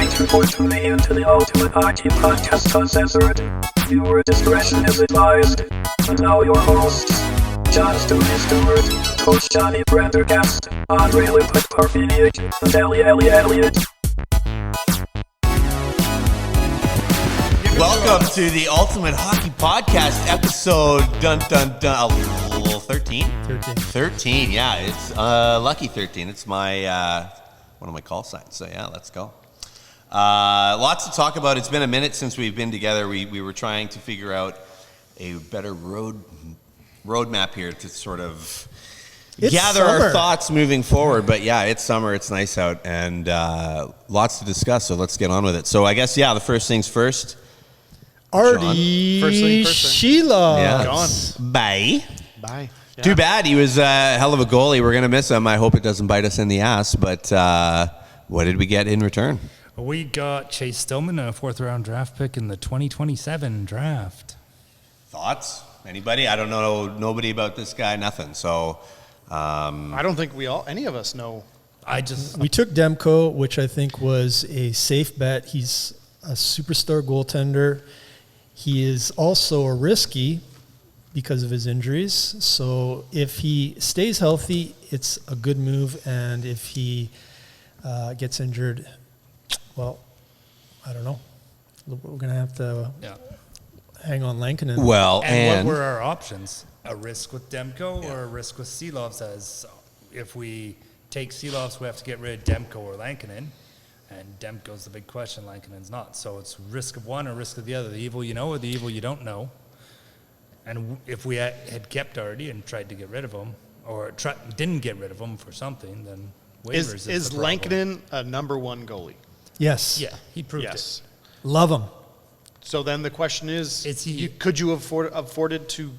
Thank you for tuning in to the Ultimate Hockey Podcast Uncensored. Viewer discretion is advised. And now your hosts, John Stewart, Coach Johnny Prendergast, Andre Liquid Parfiniak, and Elliot. Welcome to the Ultimate Hockey Podcast, episode 13? 13, yeah, it's lucky 13. It's my one of my call signs, so yeah, let's go. Lots to talk about. It's been a minute since we've been together. We were trying to figure out a better roadmap here to sort of gather our thoughts moving forward. But yeah, it's summer, it's nice out, and lots to discuss, so let's get on with it. So I guess, yeah, the first things first. Artūrs Šilovs. Yeah. Gone. Bye. Yeah. Too bad. He was a hell of a goalie. We're going to miss him. I hope it doesn't bite us in the ass. But what did we get in return? We got Chase Stillman, a fourth-round draft pick in the 2027 draft. Thoughts? Anybody? I don't know nobody about this guy. Nothing. So I don't think any of us know. We took Demko, which I think was a safe bet. He's a superstar goaltender. He is also a risky because of his injuries. So if he stays healthy, it's a good move. And if he gets injured, well, I don't know. We're going to have to hang on Lankinen. Well, and what were our options? A risk with Demko or a risk with Šilovs? As if we take Šilovs, we have to get rid of Demko or Lankinen. And Demko's the big question, Lankinen's not. So it's risk of one or risk of the other, the evil you know or the evil you don't know. And if we had kept Artie and tried to get rid of him, or didn't get rid of him for something, then waivers is the problem. Lankinen a number one goalie? Yes. Yeah, he proved it. Love him. So then the question is he? Could you afforded to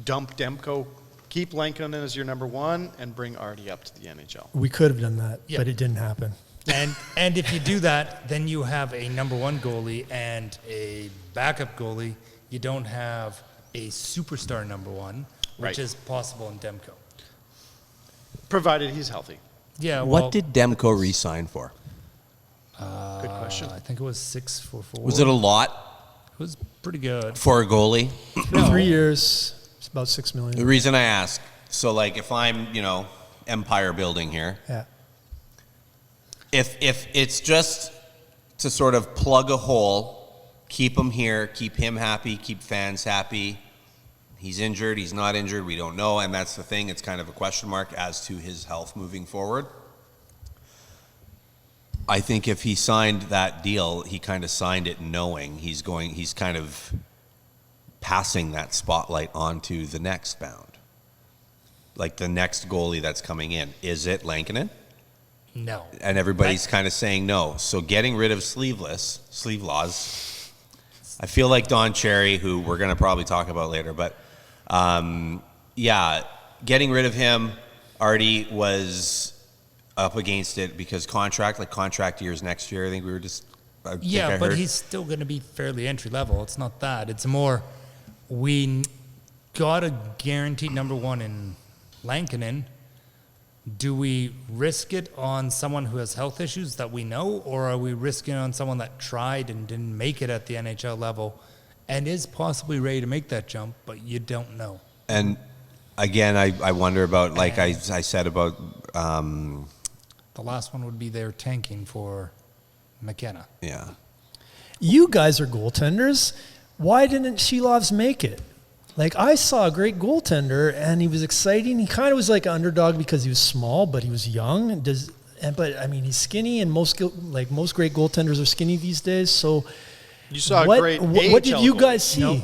dump Demko, keep Lankinen as your number one, and bring Artie up to the NHL? We could have done that, but it didn't happen. And if you do that, then you have a number one goalie and a backup goalie. You don't have a superstar number one, which is possible in Demko. Provided he's healthy. Yeah. What did Demko re-sign for? Good question. I think it was 6 for 4. Was it a lot It was pretty good. for a goalie? 3 years, it's about $6 million. The reason I ask, so like if I'm, empire building here, if it's just to sort of plug a hole, keep him here, keep him happy, keep fans happy. He's injured, he's not injured, we don't know, and that's the thing. It's kind of a question mark as to his health moving forward. I think if he signed that deal, he kind of signed it knowing he's kind of passing that spotlight on to the next bound. Like the next goalie that's coming in. Is it Lankinen? No. And everybody's kind of saying no. So getting rid of sleeve laws. I feel like Don Cherry, who we're going to probably talk about later, but getting rid of him, Artie was up against it because contract years next year. I think we were just but he's still going to be fairly entry level. It's not that. It's more we got a guaranteed number one in Lankinen. Do we risk it on someone who has health issues that we know, or are we risking it on someone that tried and didn't make it at the NHL level and is possibly ready to make that jump, but you don't know? And again, I wonder about, like I said about... the last one would be they're tanking for McKenna. Yeah. You guys are goaltenders. Why didn't Šilovs make it? Like, I saw a great goaltender, and he was exciting. He kind of was like an underdog because he was small, but he was young. But I mean, he's skinny, and most great goaltenders are skinny these days. So, you saw a great AHL what did you guys see? Nope.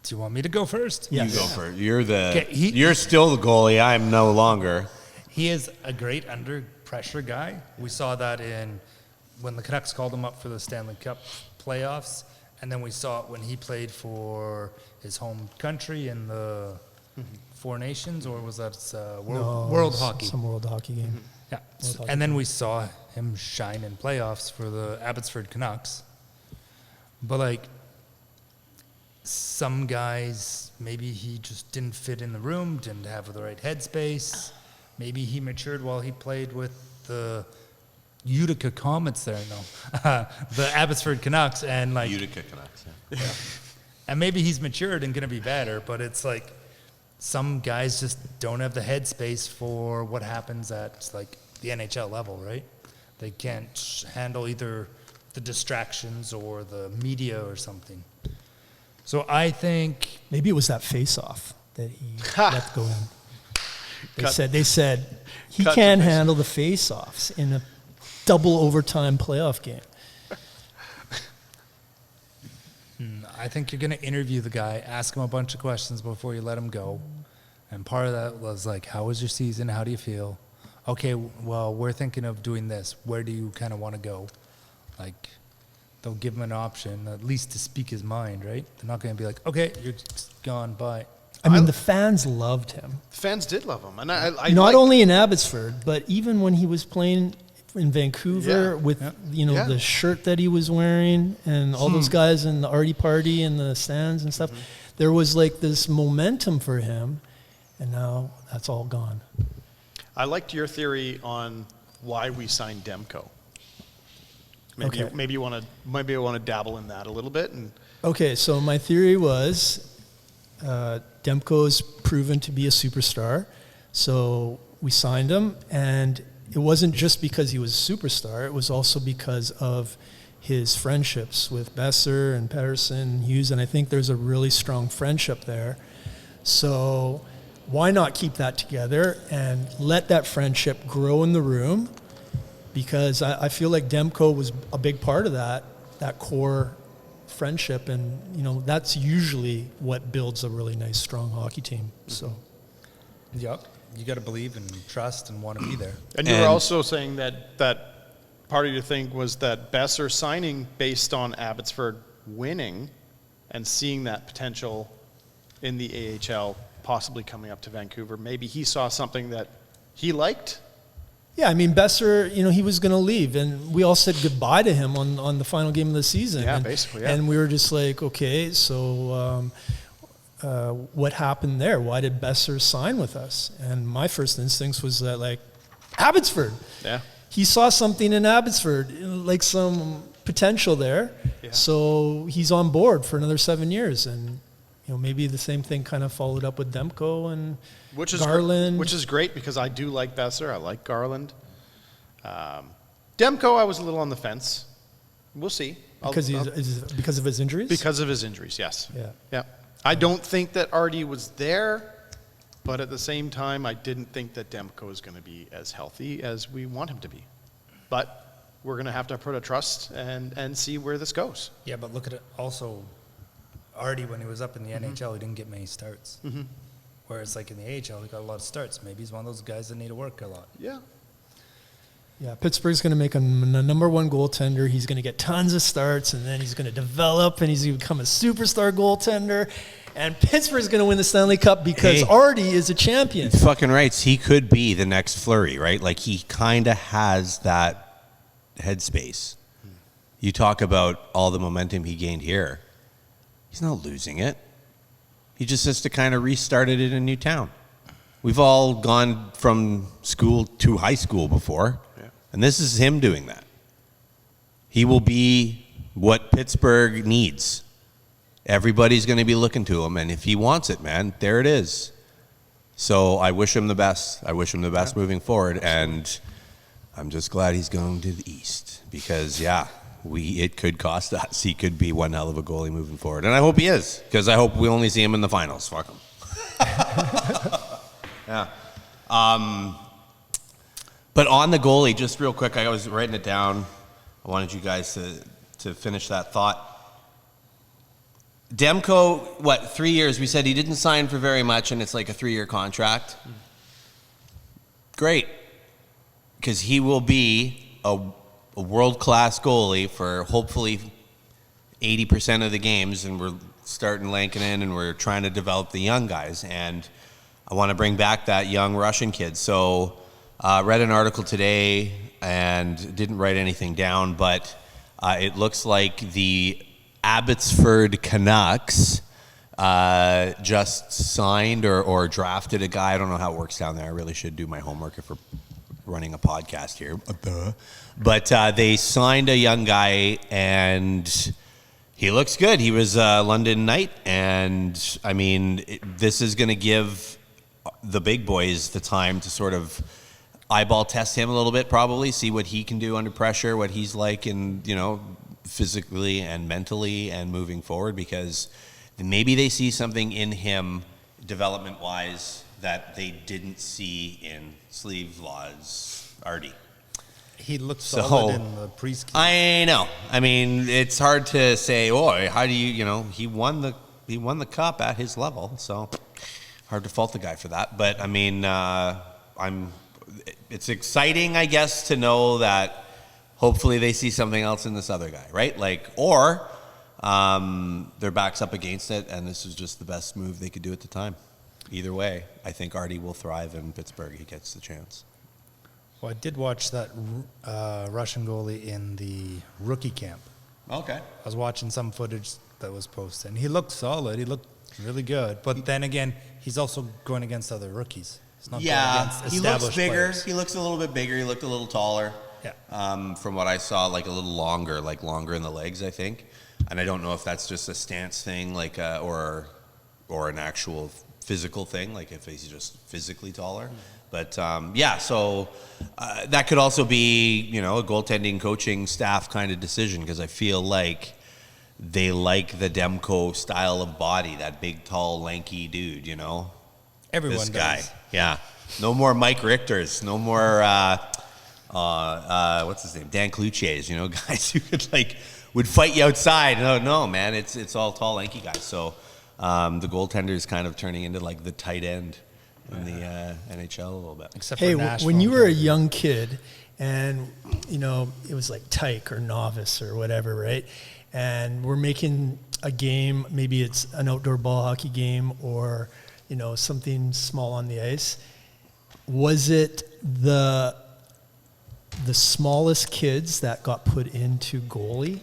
Do you want me to go first? Yes. You go first. You're still the goalie. I am no longer. He is a great under pressure guy. We saw that when the Canucks called him up for the Stanley Cup playoffs. And then we saw it when he played for his home country in the Four Nations, or was that World Hockey? Some World Hockey game. Yeah. And then we saw him shine in playoffs for the Abbotsford Canucks. But some guys, maybe he just didn't fit in the room, didn't have the right headspace. Maybe he matured while he played with the Utica Comets there, the Abbotsford Canucks, and like Utica Canucks. Yeah. and maybe he's matured and gonna be better, but it's like some guys just don't have the headspace for what happens at like the NHL level, right? They can't handle either the distractions or the media or something. So I think Maybe it was that face-off that he let go in. They said he can't handle the face-offs in a double overtime playoff game. I think you're going to interview the guy, ask him a bunch of questions before you let him go. And part of that was like, how was your season? How do you feel? Okay, well, we're thinking of doing this. Where do you kind of want to go? Like, they'll give him an option, at least to speak his mind, right? They're not going to be like, okay, you're just gone, bye. I mean, the fans loved him. The fans did love him. And I Not only in Abbotsford, but even when he was playing in Vancouver with, the shirt that he was wearing and all those guys in the Artie party and the stands and stuff. There was like this momentum for him, and now that's all gone. I liked your theory on why we signed Demko. Maybe you want to dabble in that a little bit. Okay, so my theory was Demko's proven to be a superstar, so we signed him, and it wasn't just because he was a superstar, it was also because of his friendships with Besser and Pedersen and Hughes, and I think there's a really strong friendship there. So why not keep that together and let that friendship grow in the room? Because I feel like Demko was a big part of that core friendship, and that's usually what builds a really nice, strong hockey team. So, Yep, you got to believe and trust and want to be there. And you were also saying that part of your thing was that Besser signing based on Abbotsford winning and seeing that potential in the AHL, possibly coming up to Vancouver. Maybe he saw something that he liked. yeah, I mean, Besser, he was going to leave, and we all said goodbye to him on the final game of the season. Yeah, and, basically, yeah. And we were just like, okay, so what happened there? Why did Besser sign with us? And my first instinct was that, like, Abbotsford. Yeah. He saw something in Abbotsford, like some potential there. Yeah. So he's on board for another 7 years. And, maybe the same thing kind of followed up with Demko and Garland. Which is great because I do like Besser. I like Garland. Demko, I was a little on the fence. We'll see. Because of his injuries? Because of his injuries, yes. Yeah. I don't think that Artie was there, but at the same time, I didn't think that Demko is going to be as healthy as we want him to be. But we're going to have to put a trust and see where this goes. Yeah, but look at it also. Artie, when he was up in the NHL, he didn't get many starts. Mm-hmm. Whereas, like in the AHL, he got a lot of starts. Maybe he's one of those guys that need to work a lot. Yeah. Yeah, Pittsburgh's going to make him a number one goaltender. He's going to get tons of starts, and then he's going to develop, and he's going to become a superstar goaltender. And Pittsburgh's going to win the Stanley Cup because Artie is a champion. Fucking rights. He could be the next Fleury, right? Like, he kind of has that headspace. You talk about all the momentum he gained here. He's not losing it. He just has to kind of restart it in a new town. We've all gone from school to high school before, and this is him doing that. He will be what Pittsburgh needs. Everybody's going to be looking to him, and if he wants it, man, there it is. So I wish him the best. I wish him the best moving forward, and I'm just glad he's going to the East because, it could cost us. He could be one hell of a goalie moving forward. And I hope he is, because I hope we only see him in the finals. Fuck him. Yeah. But on the goalie, just real quick, I was writing it down. I wanted you guys to finish that thought. Demko, 3 years? We said he didn't sign for very much, and it's like a 3-year contract. Great. Because he will be a world-class goalie for hopefully 80% of the games, and we're starting Lankinen, and we're trying to develop the young guys, and I want to bring back that young Russian kid. So read an article today and didn't write anything down, but it looks like the Abbotsford Canucks just signed or drafted a guy. I don't know how it works down there. I really should do my homework if we're running a podcast here. But they signed a young guy, and he looks good. He was London Knight, and I mean, this is going to give the big boys the time to sort of eyeball test him a little bit, probably see what he can do under pressure, what he's like in, physically and mentally and moving forward, because maybe they see something in him development-wise that they didn't see in Sleevelaw's Artie. He looked solid in the preseason. I know. I mean, it's hard to say, how do you, he won the cup at his level, so hard to fault the guy for that. But I mean, it's exciting, I guess, to know that hopefully they see something else in this other guy, right? Or their back's up against it, and this is just the best move they could do at the time. Either way, I think Artie will thrive in Pittsburgh. He gets the chance. Well, I did watch that Russian goalie in the rookie camp. Okay. I was watching some footage that was posted, and he looked solid. He looked really good. But then again, he's also going against other rookies. It's not going against he established looks bigger. players. He looks a little bit bigger. He looked a little taller. Yeah. From what I saw, like a little longer, longer in the legs, I think. And I don't know if that's just a stance thing, or an actual physical thing, like if he's just physically taller. But so that could also be, a goaltending coaching staff kind of decision, because I feel like they like the Demko style of body, that big, tall, lanky dude, Everyone this does. guy. Yeah. No more Mike Richters. No more, what's his name? Dan Cloutier's, guys who would fight you outside. No, man, it's all tall, lanky guys. So the goaltender is kind of turning into the tight end in the NHL a little bit. Except Hey, for Nashville. when you were a young kid and, it was like tyke or novice or whatever, right? And we're making a game, maybe it's an outdoor ball hockey game or, something small on the ice. Was it the smallest kids that got put into goalie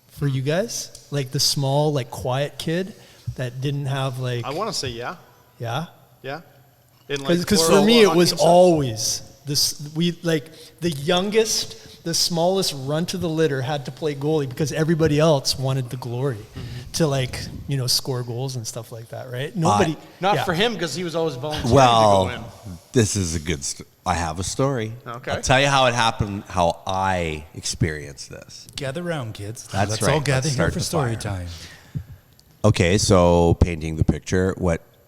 for you guys? Like the small, quiet kid that didn't have I want to say yeah. Yeah? Yeah. Because for me, it was always this. The youngest, the smallest run to the litter had to play goalie because everybody else wanted the glory to score goals and stuff like that, right? Nobody. Not for him because he was always volunteering to Well, go in. this is a good I have a story. Okay. I'll tell you how it happened, how I experienced this. Gather round, kids. That's Let's right. all gather Let's here start for the story fire. time. Okay, so painting the picture,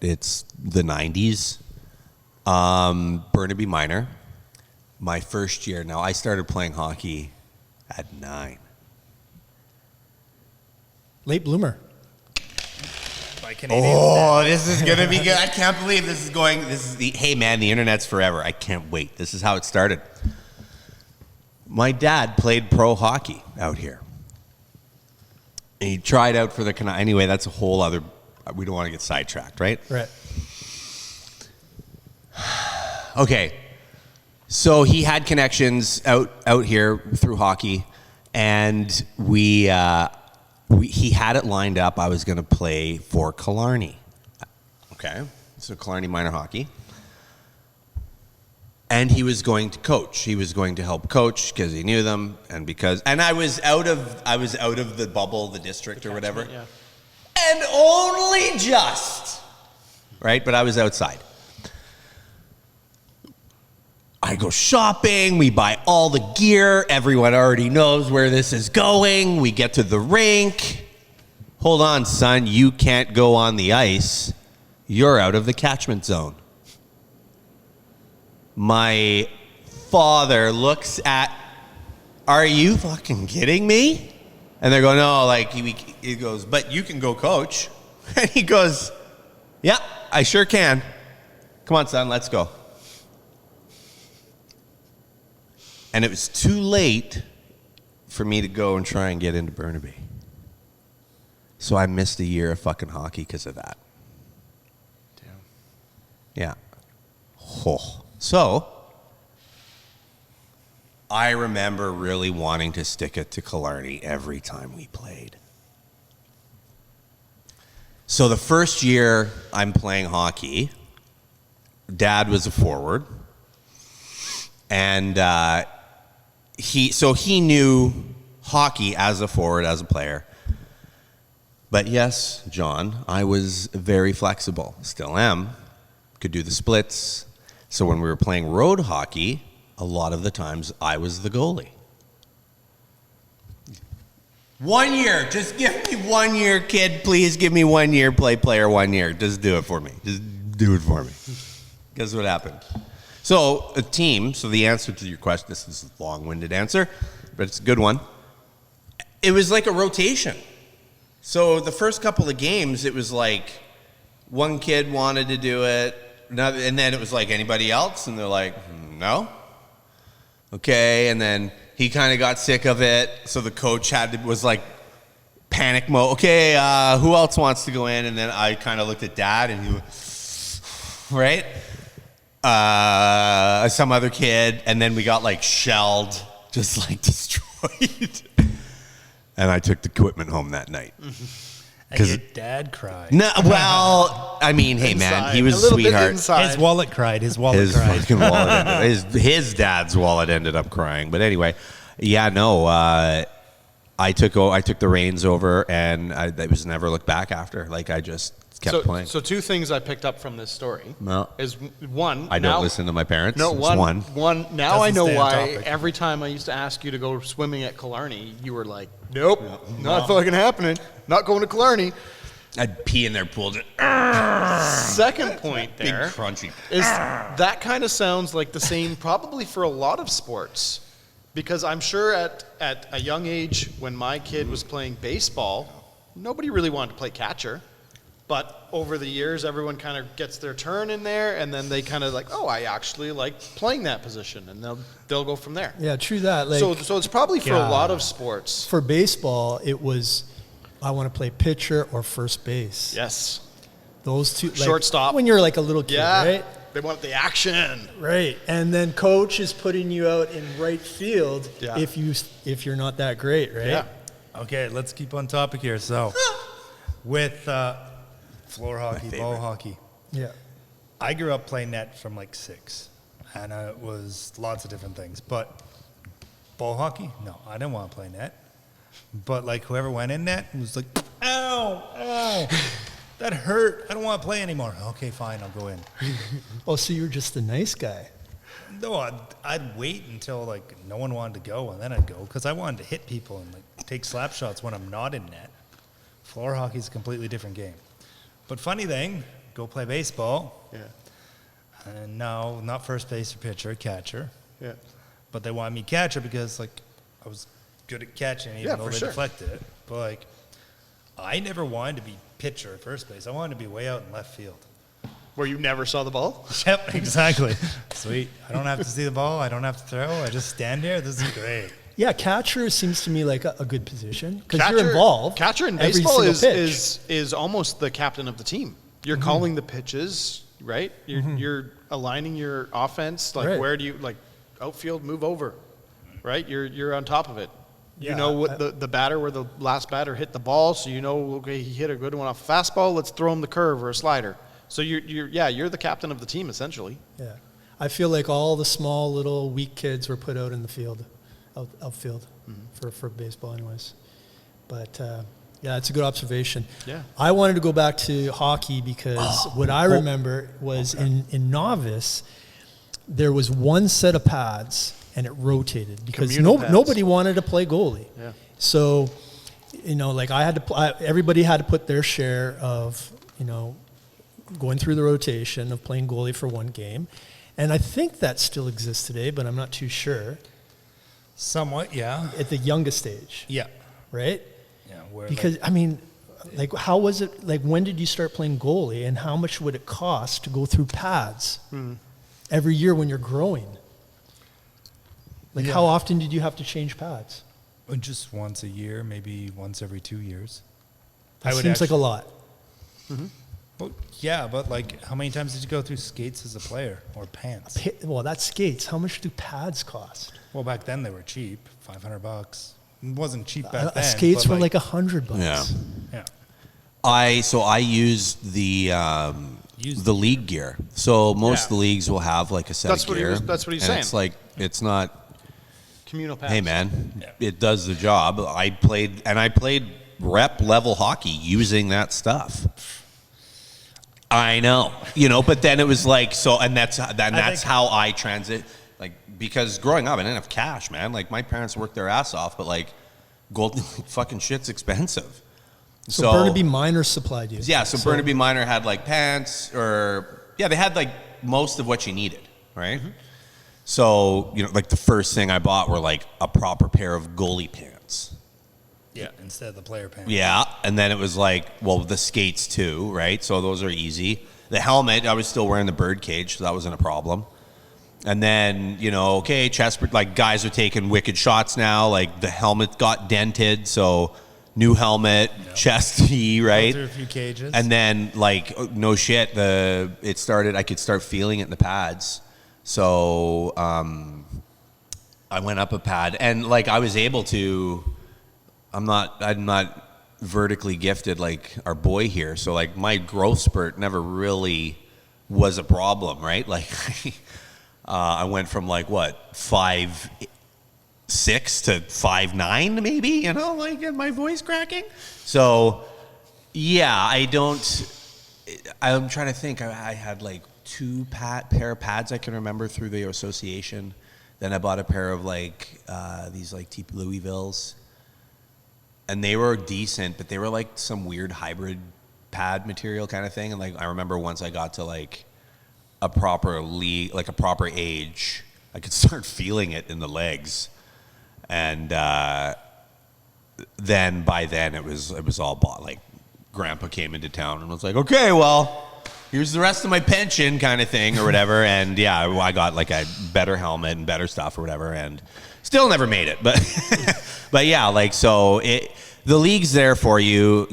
it's the 90s. Burnaby Minor. My first year. Now, I started playing hockey at 9. Late bloomer. By Canadian Oh, this is going to be good. I can't believe this is going. Hey, man, the internet's forever. I can't wait. This is how it started. My dad played pro hockey out here. He tried out for the Canucks. Anyway, that's a whole other. We don't want to get sidetracked, right? Right. Okay. So he had connections out here through hockey, and he had it lined up. I was going to play for Killarney. Okay. So Killarney minor hockey. And he was going to coach. He was going to help coach because he knew them, and I was out of the bubble, the district or whatever. Yeah. And only just. Right? But I was outside. I go shopping. We buy all the gear. Everyone already knows where this is going. We get to the rink. Hold on, son. You can't go on the ice. You're out of the catchment zone. My father looks at, are you fucking kidding me? And they're going, no, he goes, but you can go coach. And he goes, yeah, I sure can. Come on, son, let's go. And it was too late for me to go and try and get into Burnaby. So I missed a year of fucking hockey because of that. Damn. Yeah. Oh. So I remember really wanting to stick it to Killarney every time we played. So the first year I'm playing hockey, Dad was a forward. And he knew hockey as a forward, as a player. But yes, John, I was very flexible. Still am. Could do the splits. So when we were playing road hockey, a lot of the times I was the goalie. 1 year. Just give me 1 year, kid. Please give me 1 year. Play player 1 year. Just do it for me. Just do it for me. Guess what happened? So a team, so the answer to your question, this is a long-winded answer, but it's a good one. It was like a rotation. So the first couple of games, it was like one kid wanted to do it, and then it was like anybody else, and they're like, no. Okay, and then he kind of got sick of it, so the coach was like panic mode. Okay, who else wants to go in? And then I kind of looked at Dad, and he was, right? Some other kid, and then we got like shelled, just like destroyed. And I took the equipment home that night. And your dad cried. No, well, I mean, hey man, he was a sweetheart. His wallet cried. His fucking wallet his dad's wallet ended up crying. But anyway, yeah, no, I took the reins over, and I was never looked back after. Like I just kept playing. So two things I picked up from this story is one. I don't listen to my parents. No, one. Now I know why every time I used to ask you to go swimming at Killarney, you were like, nope, not fucking happening. Not going to Killarney. I'd pee in their pool. Second point there Big crunchy. is that kind of sounds like the same probably for a lot of sports. Because I'm sure at a young age when my kid was playing baseball, nobody really wanted to play catcher. But over the years, everyone kind of gets their turn in there, and then they kind of like, oh, I actually like playing that position, and they'll go from there. Yeah, true that. Like, so it's probably for a lot of sports. For baseball, it was, I want to play pitcher or first base. Yes. Those two. Like, shortstop. When you're like a little kid, right? They want the action. Right. And then coach is putting you out in right field if you're not that great, right? Yeah. Okay, let's keep on topic here. So, with floor hockey, ball hockey. Yeah. I grew up playing net from like 6, and it was lots of different things. But ball hockey, no, I didn't want to play net. But like whoever went in net was like, ow, that hurt. I don't want to play anymore. Okay, fine, I'll go in. Oh, so you were just a nice guy. No, I'd wait until like no one wanted to go, and then I'd go because I wanted to hit people and like take slap shots when I'm not in net. Floor hockey is a completely different game. But funny thing, go play baseball. Yeah. And no, not first base or pitcher, catcher. Yeah. But they wanted me catcher because like I was good at catching, even though they deflected it. But like I never wanted to be pitcher at first base. I wanted to be way out in left field. Where you never saw the ball? Yep, exactly. Sweet. I don't have to see the ball. I don't have to throw. I just stand there. This is great. Yeah, catcher seems to me like a good position because you're involved. Catcher in baseball is almost the captain of the team. You're calling the pitches, right? You're aligning your offense. Like where do you like outfield move over, right? You're on top of it. You know what the batter where the last batter hit the ball, so you know okay he hit a good one off a fastball. Let's throw him the curve or a slider. So you're the captain of the team essentially. Yeah, I feel like all the small little weak kids were put out in the field. Outfield for baseball anyways. But yeah, it's a good observation. Yeah. I wanted to go back to hockey because what I remember was in novice, there was one set of pads and it rotated because nobody wanted to play goalie. Yeah. So, like everybody had to put their share of, going through the rotation of playing goalie for one game. And I think that still exists today, but I'm not too sure. Somewhat, yeah. At the youngest age. Yeah. Right? Yeah. Because, how was it, when did you start playing goalie and how much would it cost to go through pads every year when you're growing? How often did you have to change pads? Just once a year, maybe once every 2 years. That seems like a lot. Mm-hmm. Well, yeah, but how many times did you go through skates as a player or pants? Well, that's skates. How much do pads cost? Well, back then they were cheap, $500. It wasn't cheap back then. Skates were like $100. Yeah. I used the use the league gear. So most of the leagues will have like a set That's of what gear. that's what he's and saying. It's like, it's not, Communal pads. hey man, it does the job. I played rep level hockey using that stuff. I know, but then it was like, so, and that's how I transit, like, because growing up I didn't have cash, man. Like my parents worked their ass off, but like gold fucking shit's expensive. So Burnaby Minor supplied you. Yeah, so Burnaby Minor had like pants they had like most of what you needed, right? Mm-hmm. So, like the first thing I bought were like a proper pair of goalie pants. Yeah, instead of the player pants. Yeah, and then it was like, well, the skates too, right? So those are easy. The helmet, I was still wearing the bird cage, so that wasn't a problem. And then, chest, like guys are taking wicked shots now, like the helmet got dented, so new helmet, chest tee, right? Through a few cages. And then, like, no shit, I could start feeling it in the pads. So I went up a pad, and like I was able to. I'm not vertically gifted like our boy here, so like my growth spurt never really was a problem, right? Like I went from like 5'6" to 5'9", maybe, like and my voice cracking. So yeah, I'm trying to think. I had like two pair of pads I can remember through the association. Then I bought a pair of like these like T. Louisvilles. And they were decent, but they were like some weird hybrid pad material kind of thing. And like I remember once I got to like a proper age, I could start feeling it in the legs. And then by then it was all bought. Like Grandpa came into town and was like, okay, well, here's the rest of my pension kind of thing or whatever. And yeah, I got like a better helmet and better stuff or whatever, and still never made it. But yeah, like, so the league's there for you,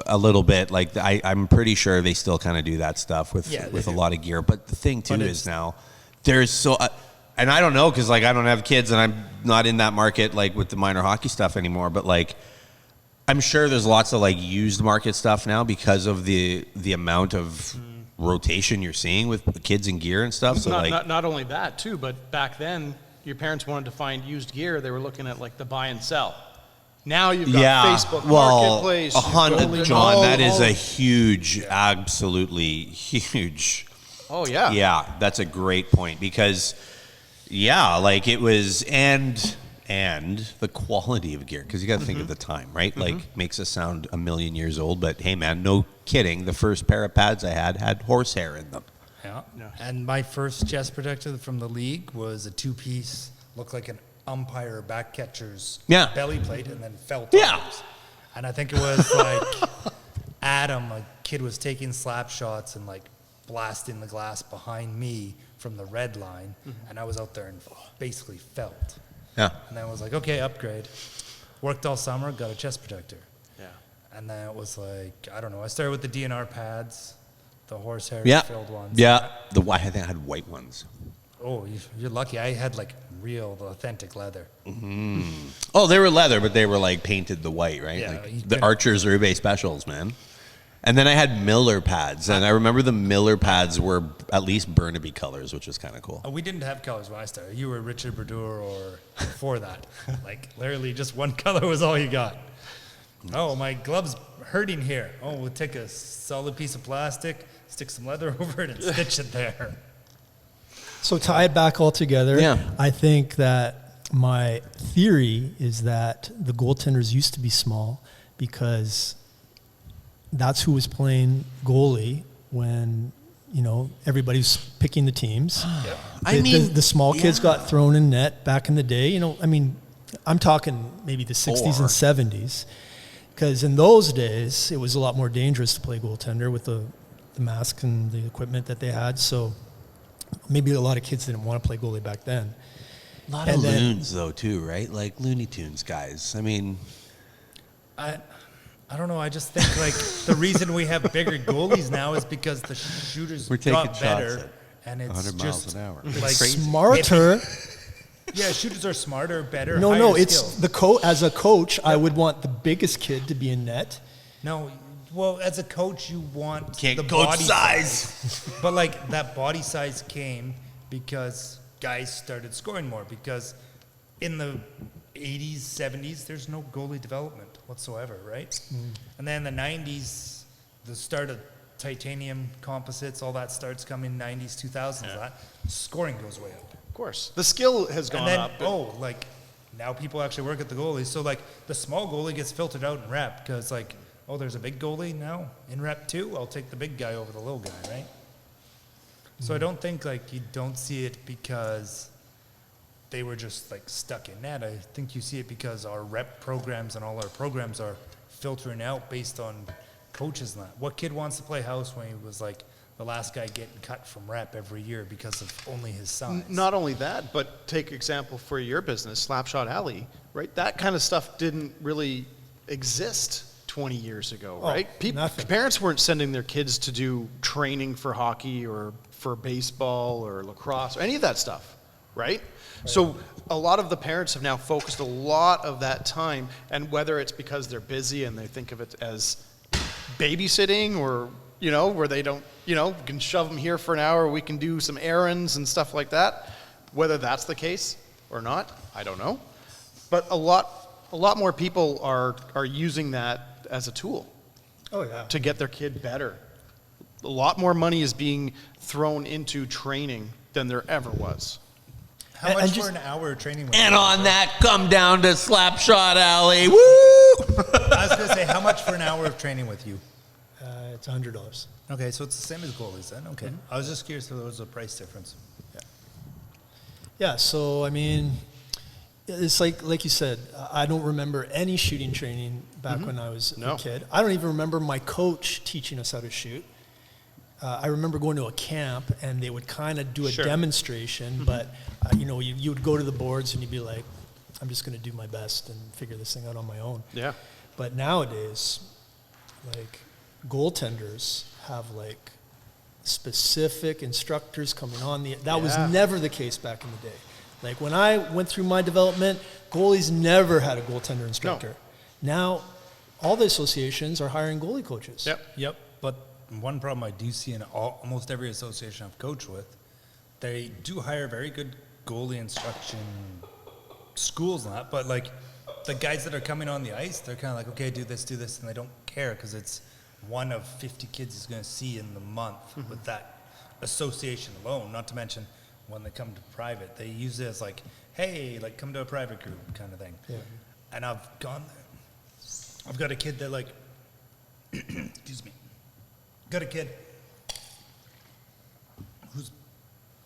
a little bit. Like I'm pretty sure they still kind of do that stuff with a lot of gear. But the thing too is now there's and I don't know, because like I don't have kids and I'm not in that market like with the minor hockey stuff anymore. But like I'm sure there's lots of like used market stuff now because of the amount of rotation you're seeing with the kids and gear and stuff. So not only that too, but back then your parents wanted to find used gear. They were looking at like the buy and sell. Now you've got Facebook Marketplace. John, that is a huge, absolutely huge. Oh yeah. Yeah, that's a great point because, like it was, and the quality of gear, because you got to think of the time, right? Like makes us sound a million years old, but hey man, no kidding. The first pair of pads I had horsehair in them. Yeah. And my first chest protector from the league was a 2-piece, looked like an umpire back catcher's belly plate, and then felt tops. And I think it was like Adam, a kid, was taking slap shots and like blasting the glass behind me from the red line, and I was out there and basically felt. Yeah. And then I was like, okay, upgrade. Worked all summer, got a chest protector. Yeah. And then it was like, I don't know, I started with the DNR pads. The horsehair filled ones. Yeah, I think I had white ones. Oh, you're lucky. I had like real, authentic leather. Mm-hmm. Oh, they were leather, but they were like painted the white, right? Yeah, like the Artūrs Šilovs specials, man. And then I had Miller pads, and I remember the Miller pads were at least Burnaby colors, which was kind of cool. We didn't have colors when I started. You were Richard Brodeur or before that. Like literally just one color was all you got. Oh, my glove's hurting here. Oh, we'll take a solid piece of plastic, stick some leather over it, and stitch it there. So tie it back all together. Yeah. I think that my theory is that the goaltenders used to be small because that's who was playing goalie when, everybody's picking the teams. Yeah. The small kids got thrown in net back in the day. I'm talking maybe the 60s and 70s. Because in those days, it was a lot more dangerous to play goaltender with the mask and the equipment that they had. So maybe a lot of kids didn't want to play goalie back then. A lot of loons, though, too, right? Like Looney Tunes guys. I don't know. I just think like the reason we have bigger goalies now is because the shooters got better, and it's 100 miles just an hour. like smarter. Shooters are smarter, better. No, it's skills. as a coach, I would want the biggest kid to be in net. No, Well, as a coach, you want Can't the coach body size. But like that body size came because guys started scoring more. Because in the 80s, 70s, there's no goalie development whatsoever, right? And then in the 90s, the start of titanium composites, all that starts coming 90s, 2000s. That scoring goes way up. Of course. The skill has gone And then, up. like now people actually work at the goalie. So like the small goalie gets filtered out in rep because like, oh, there's a big goalie now in rep 2. I'll take the big guy over the little guy, right? So I don't think like you don't see it because they were just like stuck in net. I think you see it because our rep programs and all our programs are filtering out based on coaches and that. What kid wants to play house when he was like the last guy getting cut from rep every year because of only his size? Not only that, but take example for your business, Slapshot Alley, right? That kind of stuff didn't really exist 20 years ago, right? Nothing. Parents weren't sending their kids to do training for hockey or for baseball or lacrosse or any of that stuff, right? So a lot of the parents have now focused a lot of that time, and whether it's because they're busy and they think of it as babysitting or, where they don't, we can shove them here for an hour, we can do some errands and stuff like that. Whether that's the case or not, I don't know. But a lot more people are using that as a tool to get their kid better. A lot more money is being thrown into training than there ever was. How much for an hour of training? And on that, come down to Slapshot Alley. Woo! I was going to say, how much for an hour of training with you? It's $100. Okay, so it's the same as goalies then? Okay. I was just curious if there was a price difference. Yeah, so I mean, it's like you said, I don't remember any shooting training back when I was a kid. I don't even remember my coach teaching us how to shoot. I remember going to a camp and they would kind of do a demonstration, but you would go to the boards and you'd be like, I'm just going to do my best and figure this thing out on my own. Yeah. But nowadays, like goaltenders have like specific instructors coming on. That was never the case back in the day. Like when I went through my development, goalies never had a goaltender instructor. Now, all the associations are hiring goalie coaches. Yep. But one problem I do see in almost every association I've coached with, they do hire very good goalie instruction schools and that, but like the guys that are coming on the ice, they're kind of like, okay, do this, and they don't care because it's one of 50 kids he's going to see in the month with that association alone. Not to mention when they come to private, they use it as like, hey, like come to a private group kind of thing. Yeah. And I've gone there. I've got a kid that like, excuse me, got a kid who's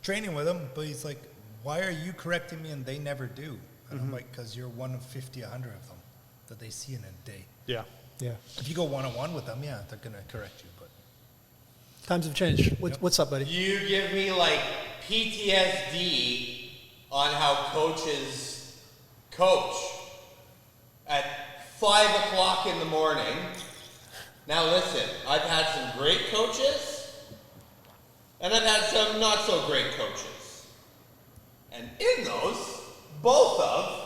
training with him, but he's like, why are you correcting me and they never do? And I'm like, because you're one of 50, 100 of them that they see in a day. Yeah. Yeah. If you go one-on-one with them, yeah, they're going to correct you. But Times have changed. What's up, buddy? You give me like PTSD on how coaches coach at 5 o'clock in the morning. Now listen, I've had some great coaches and I've had some not so great coaches. And in those, both of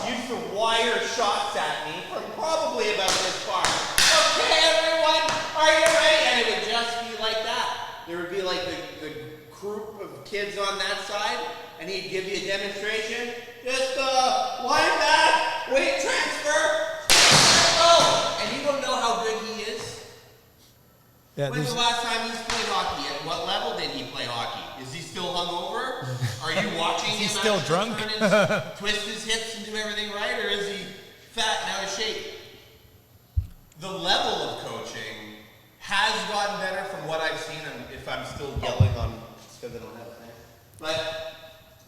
used to wire shots at me from probably about this far. Okay, everyone, are you ready? And it would just be like that. There would be like the group of kids on that side, and he'd give you a demonstration. Just line back, weight transfer, go. And you don't know how good he is. Yeah, When's the last time he's played hockey? At what level did he play hockey? Is he still hungover? Are you watching him? Is he still drunk? Twist his hips and do everything right, or is he fat and out of shape? The level of coaching has gotten better from what I've seen. And if I'm still yelling on, it's because I don't have a thing. But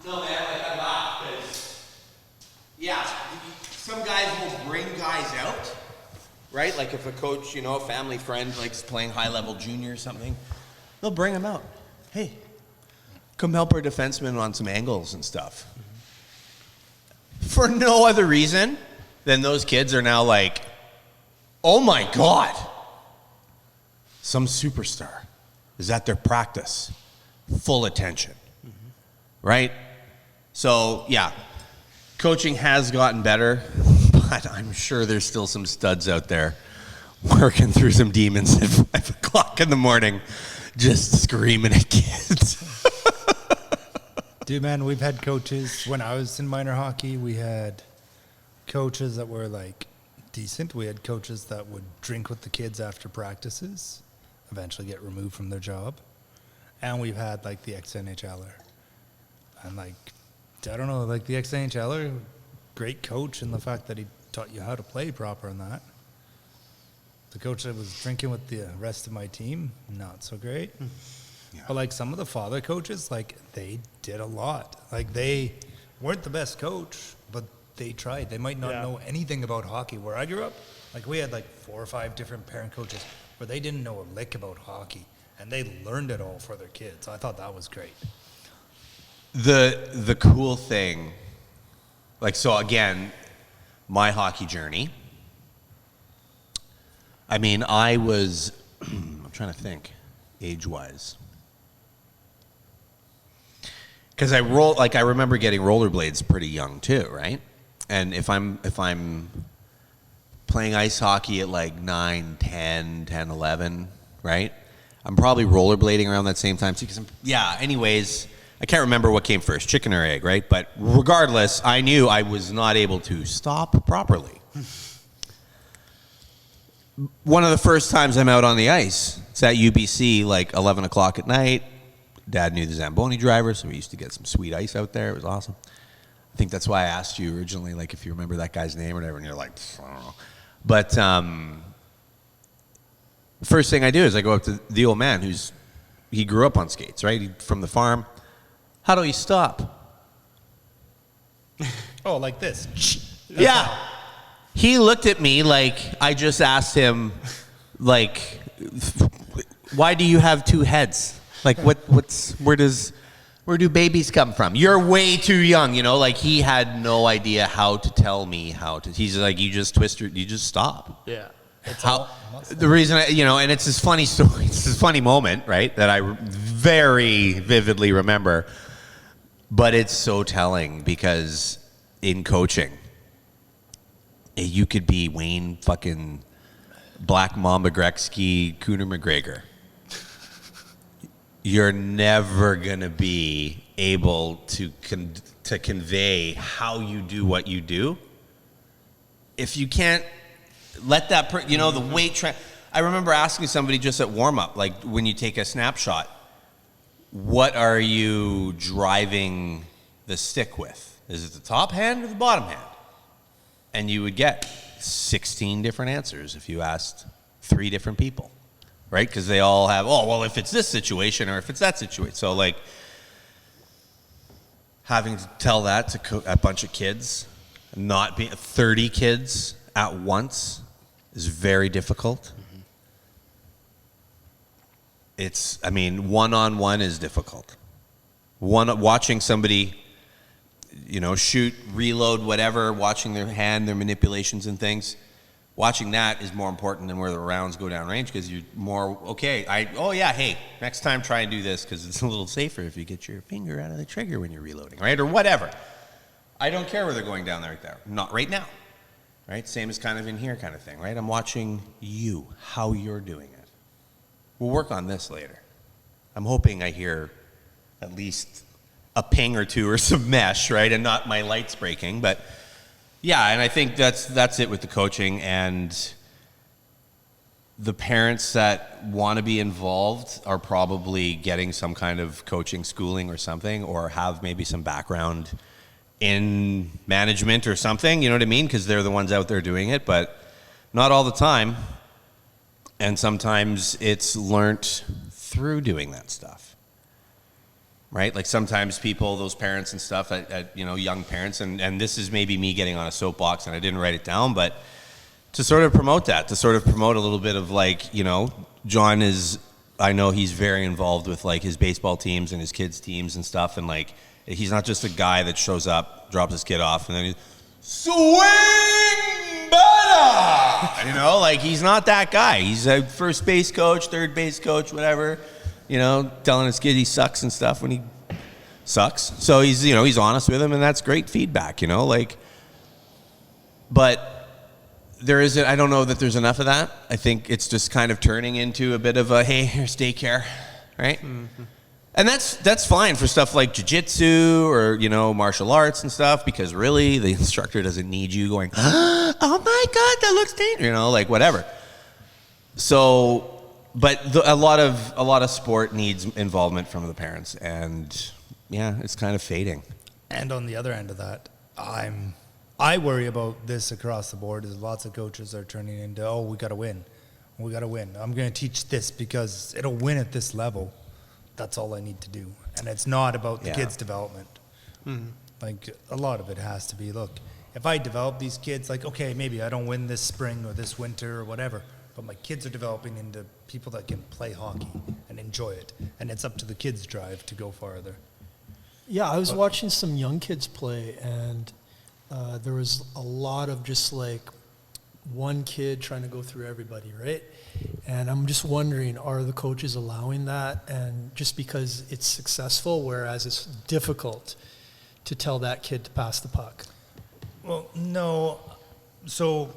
no, man, like I laugh because some guys will bring guys out. Right? Like if a coach, a family friend likes playing high-level junior or something, they'll bring him out. Hey, come help our defenseman on some angles and stuff. For no other reason than those kids are now like, oh my God, some superstar is at their practice. Full attention. Right? So, yeah, coaching has gotten better. But I'm sure there's still some studs out there working through some demons at 5 o'clock in the morning, just screaming at kids. Dude, man, we've had coaches. When I was in minor hockey, we had coaches that were like decent. We had coaches that would drink with the kids after practices, eventually get removed from their job. And we've had like the ex-NHLer. And like, I don't know, like the ex-NHLer, great coach in the fact that he taught you how to play proper and that. The coach that was drinking with the rest of my team, not so great. Yeah. But like some of the father coaches, like they did a lot. Like they weren't the best coach, but they tried. They might not know anything about hockey. Where I grew up, like we had like 4 or 5 different parent coaches where they didn't know a lick about hockey, and they learned it all for their kids. I thought that was great. The cool thing, like, so again, my hockey journey. I mean, I was, I'm trying to think, age-wise. Because I remember getting rollerblades pretty young too, right? And if I'm playing ice hockey at like 9, 10, 11, right? I'm probably rollerblading around that same time too. Anyways, I can't remember what came first, chicken or egg, right? But regardless, I knew I was not able to stop properly. One of the first times I'm out on the ice, it's at UBC, like 11 o'clock at night. Dad knew the Zamboni driver, so we used to get some sweet ice out there. It was awesome. I think that's why I asked you originally, like, if you remember that guy's name or whatever, and you're like, I don't know. But first thing I do is I go up to the old man he grew up on skates, right? From the farm. How do you stop? Oh, like this. Yeah. He looked at me like I just asked him, like, why do you have 2 heads? Like, where do babies come from? You're way too young, like he had no idea how to tell me how to. He's like, you just stop. Yeah. The reason, and it's this funny story, it's this funny moment, right, that I very vividly remember, but it's so telling because in coaching, you could be Wayne fucking Black Mamba Gretzky, Cooter McGregor. You're never going to be able to convey how you do what you do if you can't let that, the weight I remember asking somebody just at warm-up, like when you take a snapshot, what are you driving the stick with? Is it the top hand or the bottom hand? And you would get 16 different answers if you asked 3 different people. Right? Because they all have, if it's this situation or if it's that situation. So, like, having to tell that to a bunch of kids, not being 30 kids at once is very difficult. Mm-hmm. One-on-one is difficult. Watching somebody, shoot, reload, whatever, watching their hand, their manipulations and things. Watching that is more important than where the rounds go down range because you're more, hey, next time try and do this because it's a little safer if you get your finger out of the trigger when you're reloading, right? Or whatever. I don't care where they're going down there right there. Not right now, right? Same as kind of in here kind of thing, right? I'm watching you, how you're doing it. We'll work on this later. I'm hoping I hear at least a ping or 2 or some mesh, right? And not my lights breaking, but... Yeah, and I think that's it with the coaching and the parents that want to be involved are probably getting some kind of coaching schooling or something or have maybe some background in management or something, you know what I mean? Because they're the ones out there doing it, but not all the time. And sometimes it's learnt through doing that stuff. Right? Like sometimes people, those parents and stuff, young parents, and this is maybe me getting on a soapbox and I didn't write it down, but to sort of promote that, to sort of promote a little bit of like, John is, I know he's very involved with like his baseball teams and his kids' teams and stuff, and like, he's not just a guy that shows up, drops his kid off, and then he's, swing better! Like he's not that guy. He's a first base coach, third base coach, whatever. Telling his kid he sucks and stuff when he sucks. So he's, he's honest with him, and that's great feedback, but there isn't. I don't know that there's enough of that. I think it's just kind of turning into a bit of a hey, here's daycare, right? Mm-hmm. And that's fine for stuff like jiu-jitsu or, you know, martial arts and stuff, because really the instructor doesn't need you going, oh my God, that looks dangerous, you know, like whatever. So, but a lot of sport needs involvement from the parents, and yeah, it's kind of fading. And on the other end of that, I worry about this across the board. Is lots of coaches are turning into, oh, we got to win. I'm going to teach this because it'll win at this level. That's all I need to do. And it's not about the kids' development. Mm-hmm. Like, a lot of it has to be, look, if I develop these kids, like, okay, maybe I don't win this spring or this winter or whatever, but my kids are developing into people that can play hockey and enjoy it. And it's up to the kids' drive to go farther. Yeah, I was watching some young kids play, and there was a lot of just like one kid trying to go through everybody, right? And I'm just wondering, are the coaches allowing that? And just because it's successful, whereas it's difficult to tell that kid to pass the puck? Well, no. So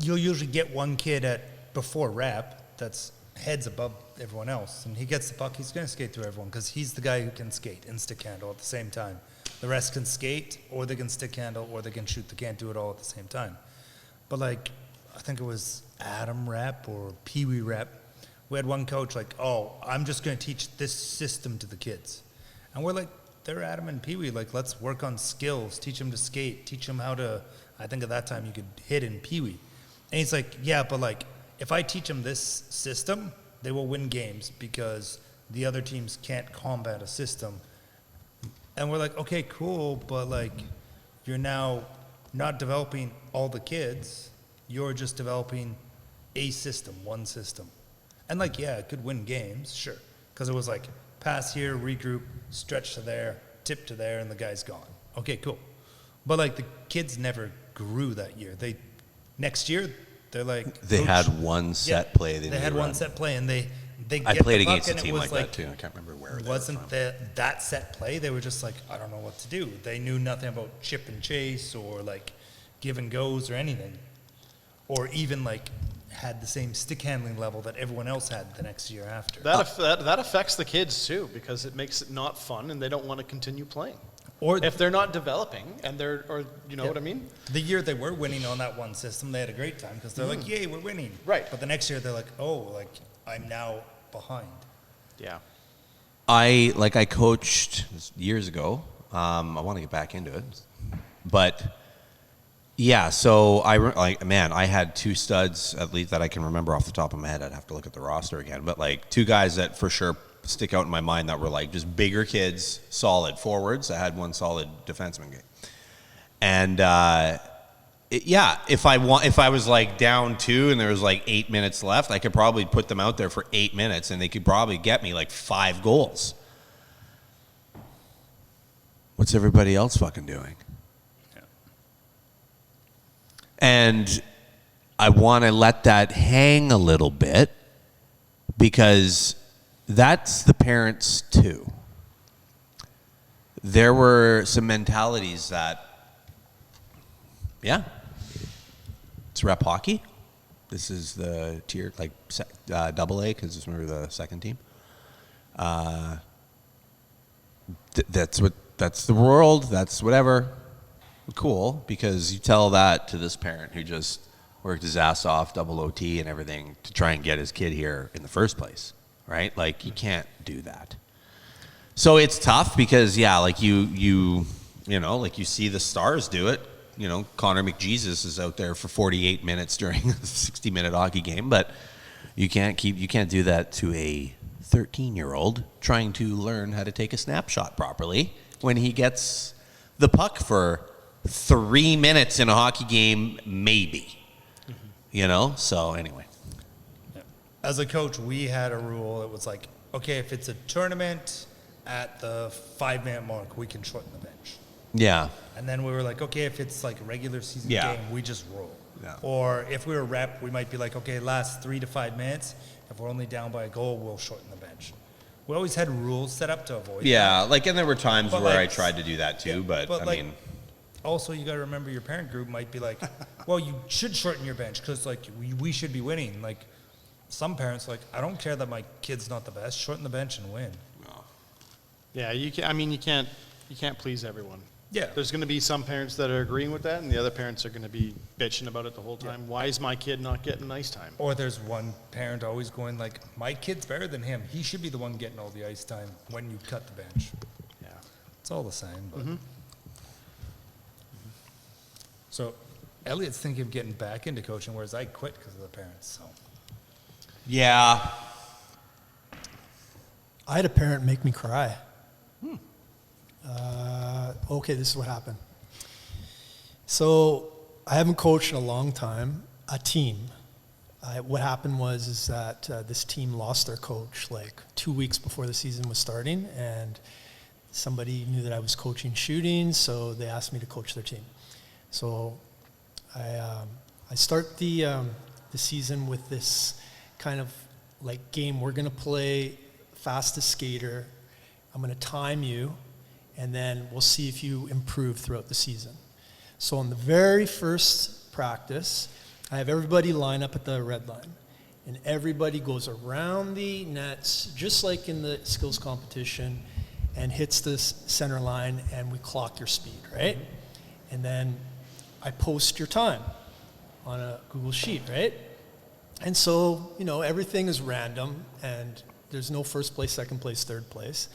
you'll usually get one kid before rep that's heads above everyone else, and he gets the puck, he's going to skate through everyone because he's the guy who can skate and stick handle at the same time. The rest can skate, or they can stick handle, or they can shoot. They can't do it all at the same time. But like, I think it was Adam rep or Pee Wee rep, we had one coach like, oh, I'm just going to teach this system to the kids. And we're like, they're Adam and Pee Wee, like, let's work on skills, teach them to skate, teach them how to, I think at that time you could hit in Pee Wee. And he's like, yeah, but like, if I teach them this system, they will win games because the other teams can't combat a system. And we're like, okay, cool, but like, you're now not developing all the kids, you're just developing a system, one system. And like, yeah, it could win games, sure. Because it was like, pass here, regroup, stretch to there, tip to there, and the guy's gone. Okay, cool. But like, the kids never grew that year. Next year, they're like... They had one set play. They had one set play, and they I get played the puck, against a and it team was like that too. I can't remember where. It wasn't that set play. They were just like, I don't know what to do. They knew nothing about chip and chase or like give and goes or anything, or even like had the same stick handling level that everyone else had the next year after. That affects the kids too, because it makes it not fun and they don't want to continue playing. Or if they're not developing and you know what I mean? The year they were winning on that one system, they had a great time because they're like, yay, we're winning. Right. But the next year they're like, oh, like I'm now behind. Yeah. I coached years ago. I want to get back into it, but yeah. So I had two studs at least that I can remember off the top of my head. I'd have to look at the roster again, but like two guys that for sure stick out in my mind that were like just bigger kids, solid forwards. I had one solid defenseman game, and if I was like down 2 and there was like 8 minutes left, I could probably put them out there for 8 minutes and they could probably get me like 5 goals. What's everybody else fucking doing? Yeah. And I want to let that hang a little bit because that's the parents too. There were some mentalities that, yeah, it's rep hockey. This is the tier, like double A, because we're the second team. That's the world. That's whatever. Cool, because you tell that to this parent who just worked his ass off, double OT and everything to try and get his kid here in the first place, right? Like, you can't do that. So it's tough because, yeah, like you know, like you see the stars do it. You know, Connor McJesus is out there for 48 minutes during a 60-minute hockey game, but you can't do that to a 13-year-old trying to learn how to take a snapshot properly when he gets the puck for 3 minutes in a hockey game, maybe. Mm-hmm. You know? So anyway. Yeah. As a coach, we had a rule. It was like, okay, if it's a tournament at the 5-minute mark, we can shorten the bench. Yeah. And then we were like, okay, if it's like a regular season game, we just roll. Yeah. Or if we were rep, we might be like, okay, last 3 to 5 minutes. If we're only down by a goal, we'll shorten the bench. We always had rules set up to avoid that. Like, and there were times where I tried to do that too, but I like, mean. also you got to remember your parent group might be like, well, you should shorten your bench because like we should be winning. Like some parents like, I don't care that my kid's not the best. Shorten the bench and win. Yeah, you can't please everyone. Yeah. There's going to be some parents that are agreeing with that, and the other parents are going to be bitching about it the whole time. Yeah. Why is my kid not getting ice time? Or there's one parent always going like, my kid's better than him. He should be the one getting all the ice time when you cut the bench. Yeah. It's all the same. But. So Elliot's thinking of getting back into coaching, whereas I quit because of the parents. So. Yeah. I had a parent make me cry. Okay, this is what happened. So I haven't coached in a long time, a team. What happened is that this team lost their coach like 2 weeks before the season was starting, and somebody knew that I was coaching shooting, so they asked me to coach their team. So I start the season with this kind of like game. We're going to play fastest skater. I'm going to time you, and then we'll see if you improve throughout the season. So on the very first practice, I have everybody line up at the red line, and everybody goes around the nets, just like in the skills competition, and hits the center line, and we clock your speed, right? And then I post your time on a Google Sheet, right? And so, everything is random, and there's no first place, second place, third place.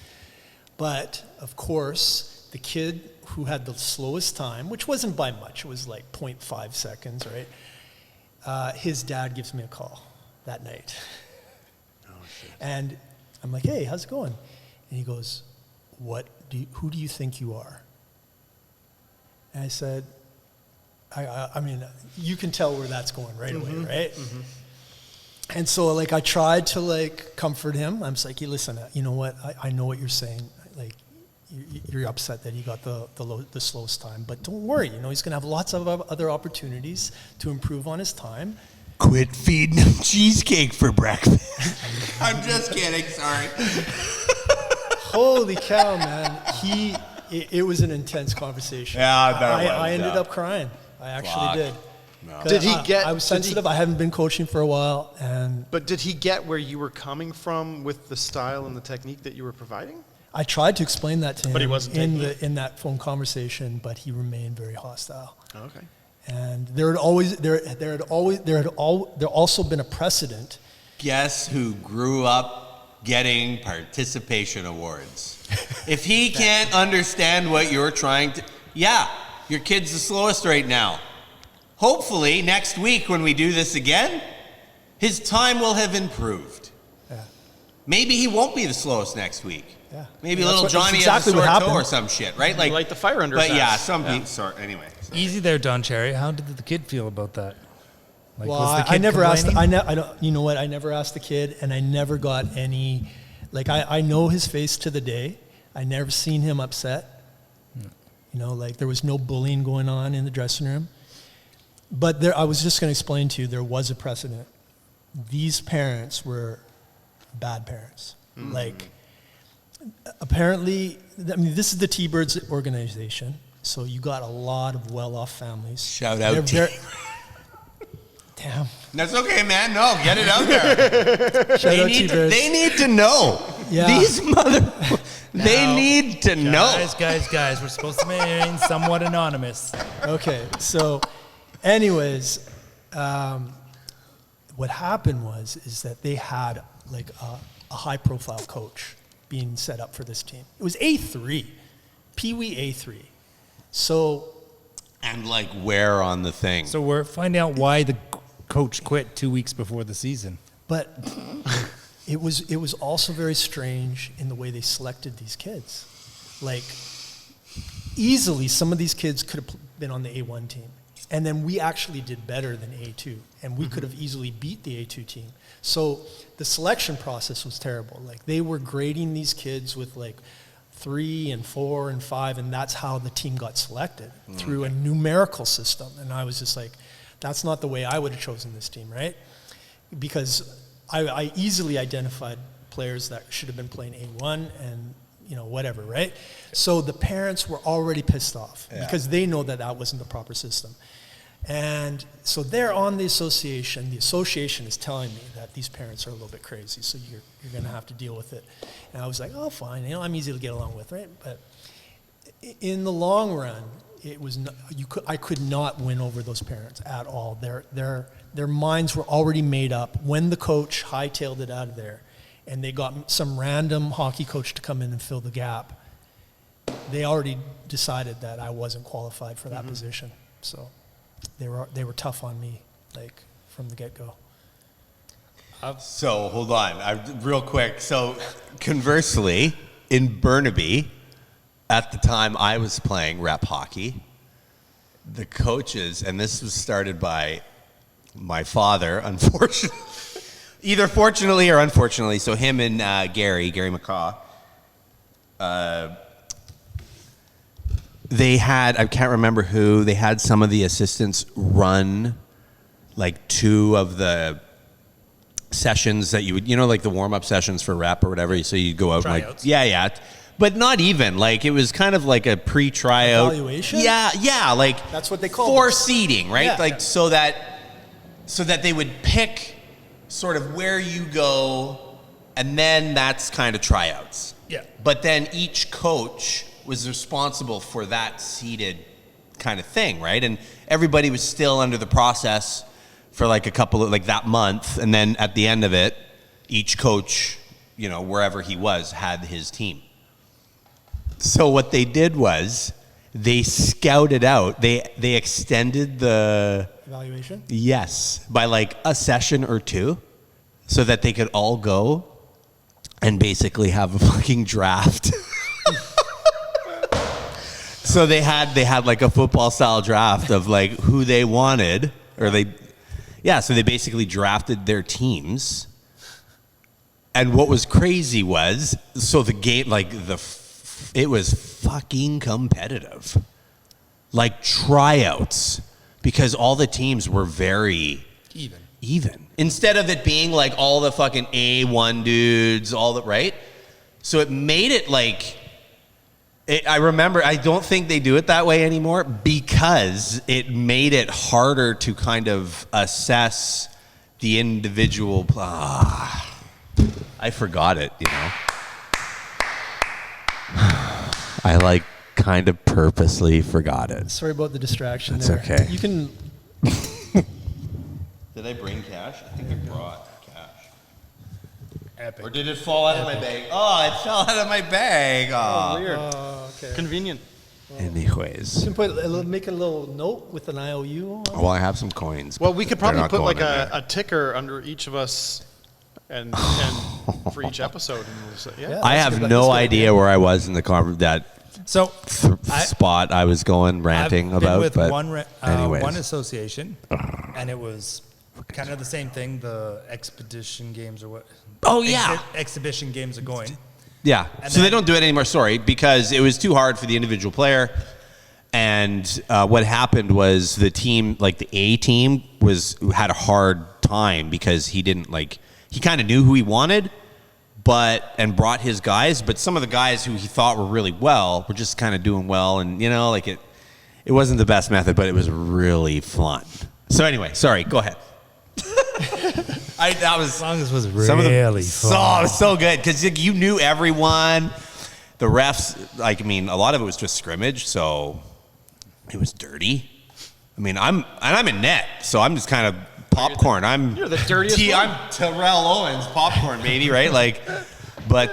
But, of course, the kid who had the slowest time, which wasn't by much, it was like 0.5 seconds, right? His dad gives me a call that night. Oh, shit. And I'm like, hey, how's it going? And he goes, who do you think you are? And I said, I mean, you can tell where that's going right away, right? Mm-hmm. And so, like, I tried to, like, comfort him. I'm just like, hey, listen, you know what? I know what you're saying. Like, you're upset that he got the slowest time. But don't worry, he's going to have lots of other opportunities to improve on his time. Quit feeding him cheesecake for breakfast. I'm just kidding, sorry. Holy cow, man. It was an intense conversation. Yeah, I bet it was. I ended up crying. I actually did. No. Did he get? I was sensitive. I haven't been coaching for a while, But did he get where you were coming from with the style and the technique that you were providing? I tried to explain that to him, but he wasn't in that phone conversation, but he remained very hostile. Okay. And there had also been a precedent. Guess who grew up getting participation awards? If he can't understand what you're trying to, your kid's the slowest right now. Hopefully, next week when we do this again, his time will have improved. Yeah. Maybe he won't be the slowest next week. Yeah. Maybe little Johnny has a sore toe or some shit, right? Like light the fire under his ass. But yeah, some people, anyway. So. Easy there, Don Cherry. How did the kid feel about that? Like, well, was the kid I never asked. I don't. You know what? I never asked the kid, and I never got any. Like, I know his face to the day. I never seen him upset. Like there was no bullying going on in the dressing room. But I was just going to explain to you, there was a precedent. These parents were bad parents. Mm-hmm. Like, apparently, this is the T-Birds organization, so you got a lot of well-off families. Shout out Damn. That's okay, man. No, get it out there. Shout out T-Birds. They need to know. Yeah. These they need to know. Guys, we're supposed to remain somewhat anonymous. Okay, so, anyways, what happened is that they had like a high-profile coach being set up for this team. It was A3, Pee Wee A3. So, and like where on the thing? So we're finding out why the coach quit 2 weeks before the season. But it was also very strange in the way they selected these kids. Like, easily some of these kids could have been on the A1 team. And then we actually did better than A2. And we could have easily beat the A2 team. So the selection process was terrible. Like, they were grading these kids with like 3 and 4 and 5, and that's how the team got selected, through a numerical system. And I was just like, that's not the way I would have chosen this team, right? Because I easily identified players that should have been playing A1, and whatever, right? So the parents were already pissed off because they know that wasn't the proper system. And so they're on the association. The association is telling me that these parents are a little bit crazy, so you're going to have to deal with it. And I was like, oh, fine. I'm easy to get along with, right? But in the long run, it was I could not win over those parents at all. Their minds were already made up when the coach hightailed it out of there, and they got some random hockey coach to come in and fill the gap. They already decided that I wasn't qualified for that position, so. They were tough on me, like, from the get-go. So, hold on, real quick. So, conversely, in Burnaby, at the time I was playing rep hockey, the coaches, and this was started by my father, unfortunately, either fortunately or unfortunately, so him and Gary McCaw, they had, I can't remember who, they had some of the assistants run like 2 of the sessions that you would, like the warm-up sessions for rep or whatever, so you'd go out Tryouts. and yeah, but not even, like it was kind of like a pre-tryout. Evaluation? Yeah, like That's what they call for it. seeding, right? Yeah. Like so that they would pick sort of where you go, and then that's kind of tryouts. Yeah. But then each coach was responsible for that seeded kind of thing, right? And everybody was still under the process for like a couple of, like that month. And then at the end of it, each coach, wherever he was, had his team. So what they did was they scouted out, they extended the Evaluation? Yes, by like a session or 2, so that they could all go and basically have a fucking draft. So they had like a football style draft of like who they wanted, so they basically drafted their teams. And what was crazy was, so the game, like it was fucking competitive. Like tryouts, because all the teams were very even. Instead of it being like all the fucking A1 dudes, right? So it made it like, I remember, I don't think they do it that way anymore because it made it harder to kind of assess the individual. I forgot it, I like kind of purposely forgot it. Sorry about the distraction. That's there. okay. You can. Did I bring cash? I think I brought cash. Epic. Or did it fall out of my bag? Oh, it fell out of my bag. Oh, Weird. Okay. Convenient. Anyways. You can make a little note with an IOU on it. Well, I have some coins. Well, we could they're probably not put going like in there. a ticker under each of us and for each episode. And we'll say, yeah. I that's have good. no That's a good idea idea. where I was in the So spot I was going ranting I've been about. with but one association, and it was kind of the same thing. The expedition games or what? Oh, yeah. Exhibition games are going. Yeah. And So they then- don't do it anymore, sorry, because it was too hard for the individual player. And what happened was the team, like the A team, had a hard time because he didn't he kind of knew who he wanted, and brought his guys, but some of the guys who he thought were really well were just kind of doing well, and it wasn't the best method, but it was really fun. So anyway, sorry, go ahead. As long as it was Some of really it was so good because you knew everyone. The refs, a lot of it was just scrimmage, so it was dirty. I'm in net, so I'm just kind of popcorn. You're the dirtiest one. I'm Terrell Owens, popcorn baby, right?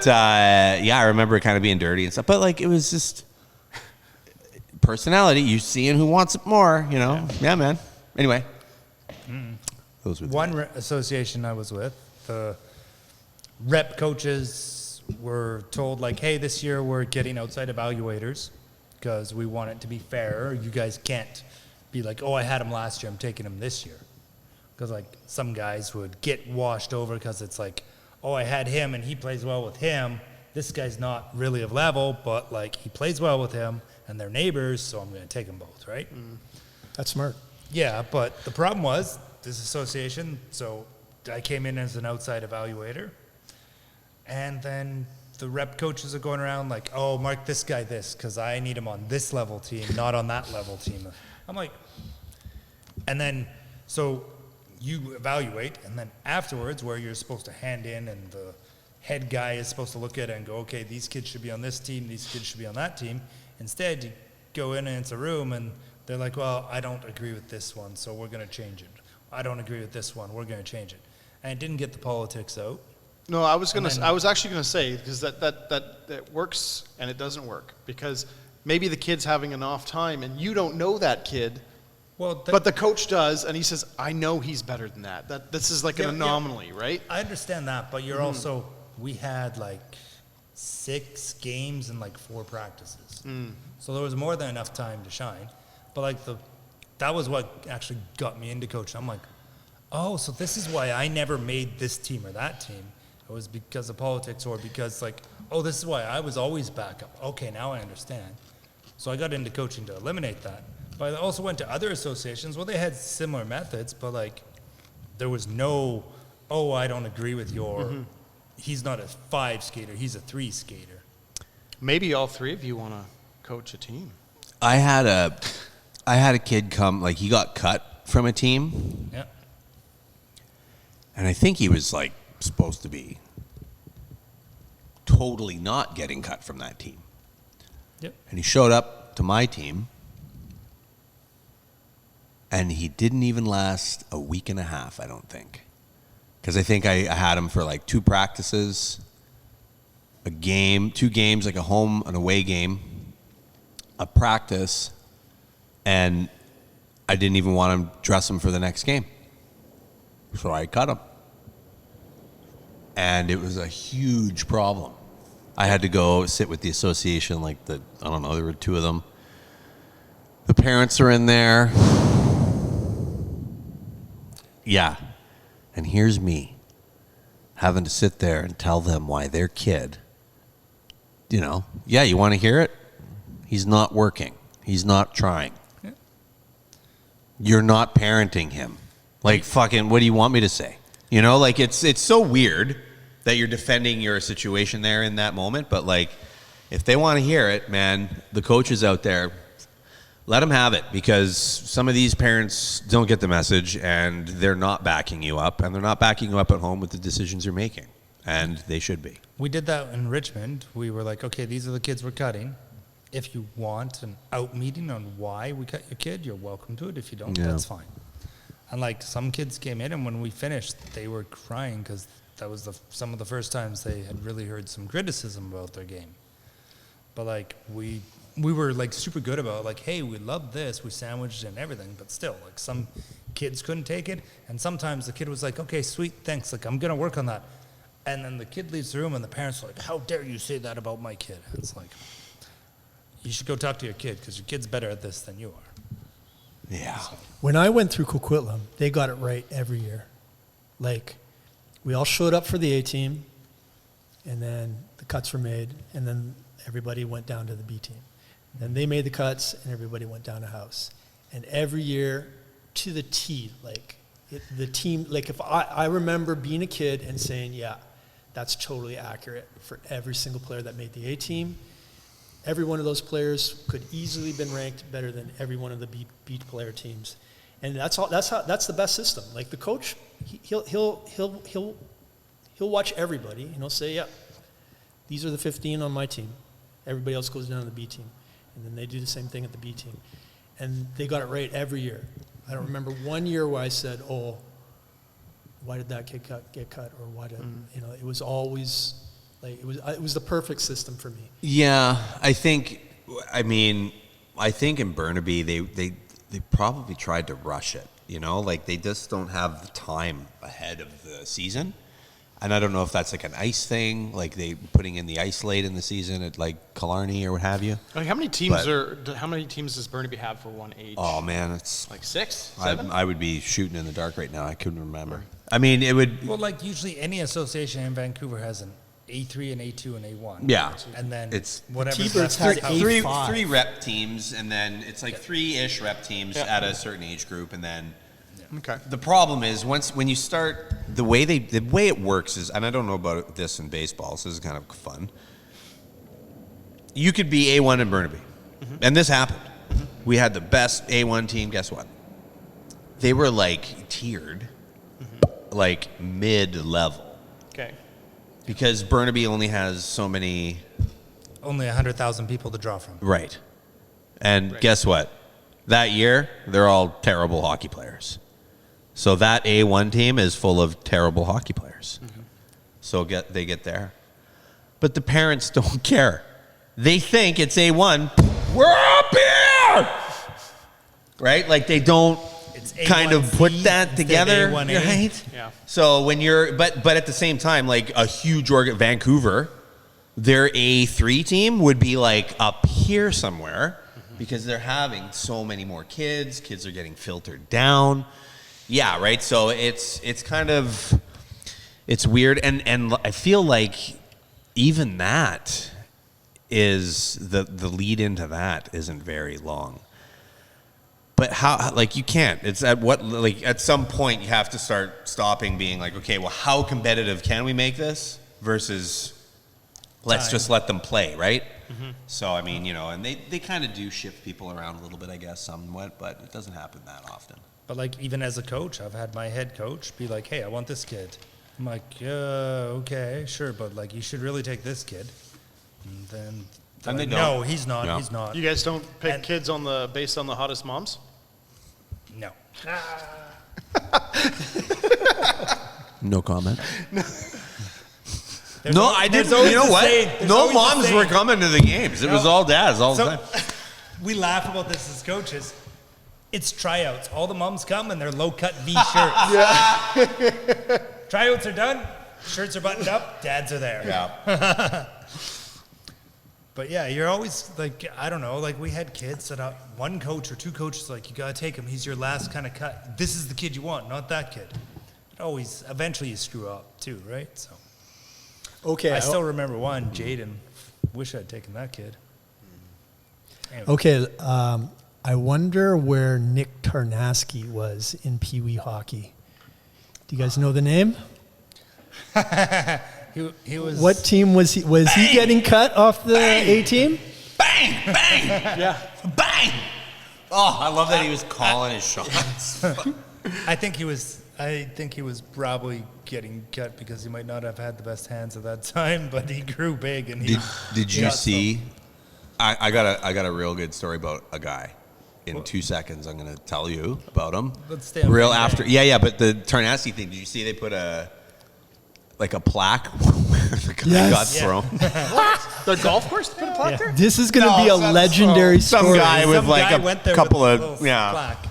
I remember it kind of being dirty and stuff. But it was just personality. You seeing who wants it more, Yeah, man. Anyway, those were the One association I was with, the rep coaches were told hey, this year we're getting outside evaluators because we want it to be fair. You guys can't be oh, I had him last year, I'm taking him this year. Because some guys would get washed over because it's oh, I had him and he plays well with him. This guy's not really of level, but he plays well with him and they're neighbors, so I'm going to take them both, right? That's smart. Yeah, but the problem was this association, so I came in as an outside evaluator, and then the rep coaches are going around like, oh, mark this guy this because I need him on this level team, not on that level team. I'm like, and then so you evaluate, and then afterwards, where you're supposed to hand in, and the head guy is supposed to look at it and go, okay, these kids should be on this team, these kids should be on that team. Instead, you go in and it's a room, and they're like, well, I don't agree with this one, so we're going to change it. I don't agree with this one, we're going to change it. And it didn't get the politics out. No, I was actually gonna say, because that works and it doesn't work, because maybe the kid's having an off time and you don't know that kid, but the coach does, and he says, I know he's better than that. This is like an anomaly, right? I understand that, but you're also, we had like 6 games and like 4 practices. So there was more than enough time to shine. But like that was what actually got me into coaching. I'm like, oh, so this is why I never made this team or that team. It was because of politics, or because like, oh, this is why I was always backup. Okay, now I understand. So I got into coaching to eliminate that. But I also went to other associations where they had similar methods, but like there was no, oh, I don't agree with your, he's not a 5 skater, he's a 3 skater. Maybe all 3 of you want to coach a team. I had a kid come, like he got cut from a team. Yeah. And I think he was like supposed to be totally not getting cut from that team. Yep. And he showed up to my team, and he didn't even last a week and a half, I don't think. Because I think I had him for like 2 practices, a game, 2 games, like a home and away game, a practice, and I didn't even want to dress him for the next game. So I cut him. And it was a huge problem. I had to go sit with the association, like I don't know, there were 2 of them. The parents are in there. Yeah. And here's me having to sit there and tell them why their kid, you want to hear it? He's not working. He's not trying. Yeah. You're not parenting him. Like, fucking, what do you want me to say? Like, it's so weird that you're defending your situation there in that moment. But, like, if they want to hear it, man, the coaches out there, let them have it. Because some of these parents don't get the message, and they're not backing you up. And they're not backing you up at home with the decisions you're making. And they should be. We did that in Richmond. We were like, okay, these are the kids we're cutting. If you want an out meeting on why we cut your kid, you're welcome to it. If you don't, that's fine. And like some kids came in, and when we finished, they were crying because that was some of the first times they had really heard some criticism about their game. But like we were like super good about like, hey, we love this, we sandwiched and everything, but still like some kids couldn't take it, and sometimes the kid was like, okay, sweet, thanks, like I'm gonna work on that, and then the kid leaves the room, and the parents are like, how dare you say that about my kid? And it's like, you should go talk to your kid because your kid's better at this than you are. Yeah. When I went through Coquitlam, they got it right every year. Like, we all showed up for the A team, and then the cuts were made, and then everybody went down to the B team. Then they made the cuts, and everybody went down to house. And every year, to the T, like, the team, like, if I remember being a kid and saying, yeah, that's totally accurate for every single player that made the A team. Every one of those players could easily been ranked better than every one of the B player teams, and that's the best system. Like the coach, he'll watch everybody, and he'll say, yeah, these are the 15 on my team. Everybody else goes down to the B team, and then they do the same thing at the B team, and they got it right every year. I don't remember one year where I said, oh, why did that kid get cut, or why did it was always. Like it was the perfect system for me. Yeah, I think in Burnaby they probably tried to rush it. Like they just don't have the time ahead of the season, and I don't know if that's like an ice thing, like they putting in the ice late in the season at like Killarney or what have you. Like how many teams does Burnaby have for one age? Oh man, it's like 6, 7. I would be shooting in the dark right now. I couldn't remember. I mean, it would. Well, like usually any association in Vancouver has an A3 and A2 and A1. Yeah. And then it's whatever. T-Birds had A5. Three rep teams, and then it's like 3-ish rep teams at a certain age group, and then. Okay. The problem is when you start the way it works is, and I don't know about this in baseball, so this is kind of fun. you could be A1 in Burnaby. And this happened. We had the best A1 team. Guess what? They were like tiered, like mid-level. Okay. Because Burnaby only has so many. Only 100,000 people to draw from. Right. And guess what? That year, they're all terrible hockey players. So that A1 team is full of terrible hockey players. So they get there. But the parents don't care. They think it's A1. We're up here! Right? Like they don't kind of put that together. Right? Yeah. So when you're, but at the same time, like a huge Vancouver, their A3 team would be like up here somewhere because they're having so many more kids. Kids are getting filtered down. Yeah, right. So it's kind of, it's weird. And I feel like even that is the lead into that isn't very long. But how, like, you can't. It's at what, like, at some point you have to start stopping being like, okay, well, how competitive can we make this versus let's just let them play, right? So, I mean, you know, and they kind of do shift people around a little bit, I guess, somewhat, but it doesn't happen that often. But, like, even as a coach, I've had my head coach be like, hey, I want this kid. I'm like, okay, sure, but, like, you should really take this kid. And then, And they like, don't. no, he's not. No. He's not. You guys don't pick And- kids based on the hottest moms? No. No comment. There's No, al- I there's didn't. always You know the what? saying- there's No always the moms saying. were coming to the games. It was all dads all the So, time. we laugh about this as coaches. It's tryouts. All the moms come in their low-cut V shirts. Tryouts are done. Shirts are buttoned up. Dads are there. Yeah. But yeah, you're always like, I don't know, like we had kids that one coach or two coaches like, you gotta take him. He's your last kind of cut. This is the kid you want, not that kid. Always, eventually you screw up too, right? So Okay. I still remember one, Jaden. Wish I'd taken that kid. Anyway. Okay. I wonder where Nick Tarnasky was in Pee Wee hockey. Do you guys know the name? He was. What team was he? Was he getting cut off the A team? Bang! Bang! Yeah. Bang! Oh, I love that he was calling his shots. I think he was probably getting cut because he might not have had the best hands at that time, but he grew big and he. Did he you got see? I got a real good story about a guy. In 2 seconds, I'm going to tell you about him. Let's stay on real Big after. Bang. Yeah. But the Tarnasky thing. Did you see they put a plaque where the guy Yes. got Yeah. thrown? The golf course put a plaque there? This is going to be a legendary some story. guy with Some like guy a went there couple with a of little plaque.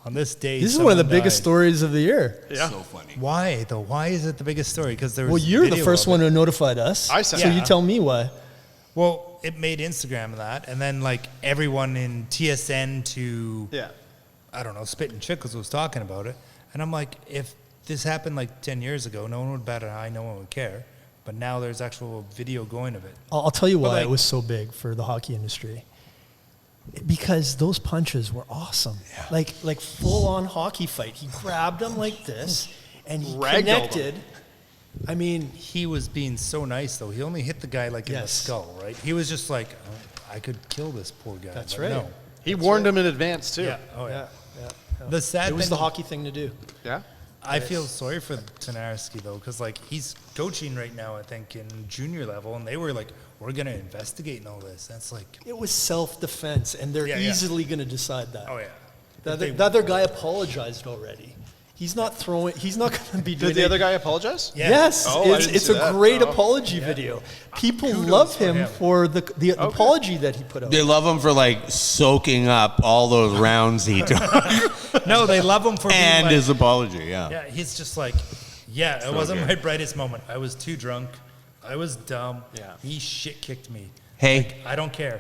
On this day, This is one of the someone biggest died. stories of the year. Yeah. So funny. Why though? Why is it the biggest story? Because there was. Well, you're the video first of it. one who notified us. I said so it. you tell me why. Well, it made Instagram that, and then like everyone in TSN to Yeah. I don't know, Spit and Chickles was talking about it, and I'm like, if this happened like 10 years ago, no one would bat an eye, no one would care. But now there's actual video going of it. I'll tell you why like- it was so big for the hockey industry. Because those punches were awesome. Like full on hockey fight. He grabbed him like this and he Ragdolled connected. I mean, He was being so nice though. He only hit the guy like in the Yes. skull, right? He was just like, oh, I could kill this poor guy. That's but right. No. He warned him in advance, too. Yeah. Oh yeah. yeah. The sad It was thing, the hockey thing to do. Yeah? I feel sorry for Tarnasky though, because like he's coaching right now, I think in junior level, and they were like, we're gonna investigate and all this. That's like, It was self-defense, and they're Yeah, yeah. easily going to decide that. oh yeah. The other guy apologized already. He's not going to be doing Did the other guy apologize? Yeah. Yes, Oh, I it's, didn't it's see a that. great Oh. apology video. People Kudos love for him him. for the apology that he put out. They love him for like soaking up all those rounds he took No, they love him for being and like, his apology. Yeah. yeah, he's just like, yeah, it wasn't my brightest moment. I was too drunk. I was dumb. Yeah. He shit kicked me. Hey, I don't care.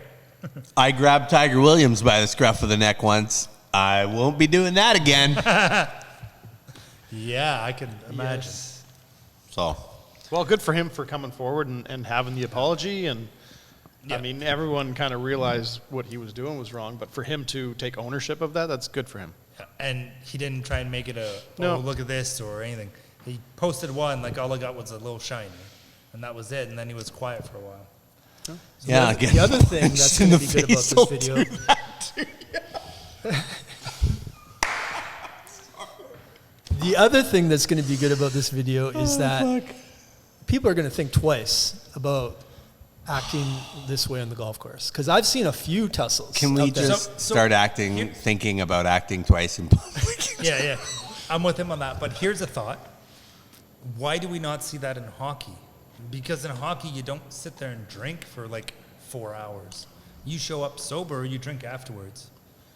I grabbed Tiger Williams by the scruff of the neck once. I won't be doing that again. Yeah, I can imagine. So, Well, good for him for coming forward and having the apology. And Yeah. I mean, everyone kind of realized what he was doing was wrong. But for him to take ownership of that, that's good for him. And he didn't try and make it No. look at this or anything. He posted one, like all I got was a little shiny. And that was it. And then he was quiet for a while. Yeah, The other thing that's going to be good about face this video. The other thing that's going to be good about this video is that people are going to think twice about acting this way on the golf course. Because I've seen a few tussles. Can we out there. just start thinking about acting twice in public? Yeah. I'm with him on that. But here's a thought. Why do we not see that in hockey? Because in hockey, you don't sit there and drink for like 4 hours. You show up sober, you drink afterwards.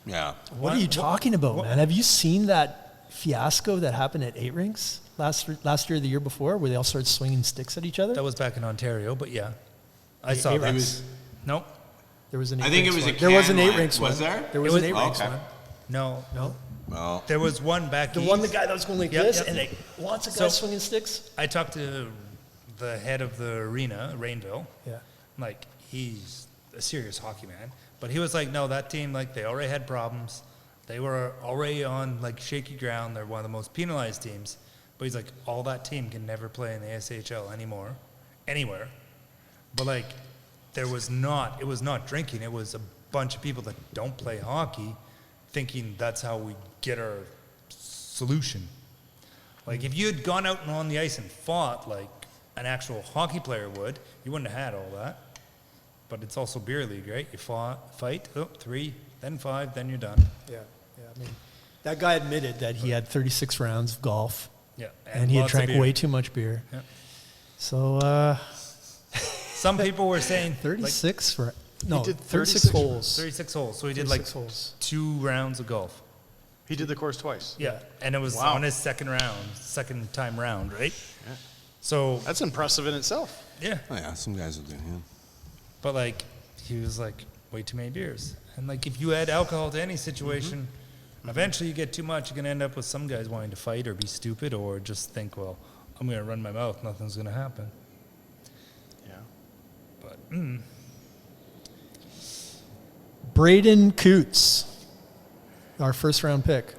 Yeah. What are you talking about, man? Have you seen that fiasco that happened at 8 Rinks last year or the year before where they all started swinging sticks at each other? That was back in Ontario, but yeah. I saw Eight that. Rinks. Nope. There was an 8 I think it Rinks was one. a There was an can 8 one. Rinks one. Was there? There was an 8 Oh, Rinks okay. one. No. Well, There was one back The east. one, the guy that was going like Yep, this, yep. and lots of So- guys swinging sticks. I talked to the head of the arena, Rainville. Yeah. Like, he's a serious hockey man. But he was like, no, that team, like, they already had problems. They were already on, like, shaky ground. They're one of the most penalized teams. But he's like, all that team can never play in the SHL anymore, anywhere. But, like, it was not drinking. It was a bunch of people that don't play hockey thinking that's how we get our solution. Like, if you had gone out and on the ice and fought like an actual hockey player would, you wouldn't have had all that. But it's also beer league, right? You fight, 3, then 5, then you're done. Yeah. I mean, that guy admitted that he had 36 rounds of golf, Yeah, and he had lots of drank beer. way too much beer. Yeah. So Some people were saying 36 for no, did 36 36 holes. 36 holes, so he did like 36 holes. 2 rounds of golf. He did the course twice. Yeah, and it was Wow. on his second time round, right? So That's impressive in itself. yeah, oh yeah, some guys will do. Yeah. but like he was like way too many beers, and like if you add alcohol to any situation, eventually you get too much. You're gonna end up with some guys wanting to fight or be stupid or just think, well, I'm gonna run my mouth, nothing's gonna happen. Yeah. But Braden Coots, our first round pick.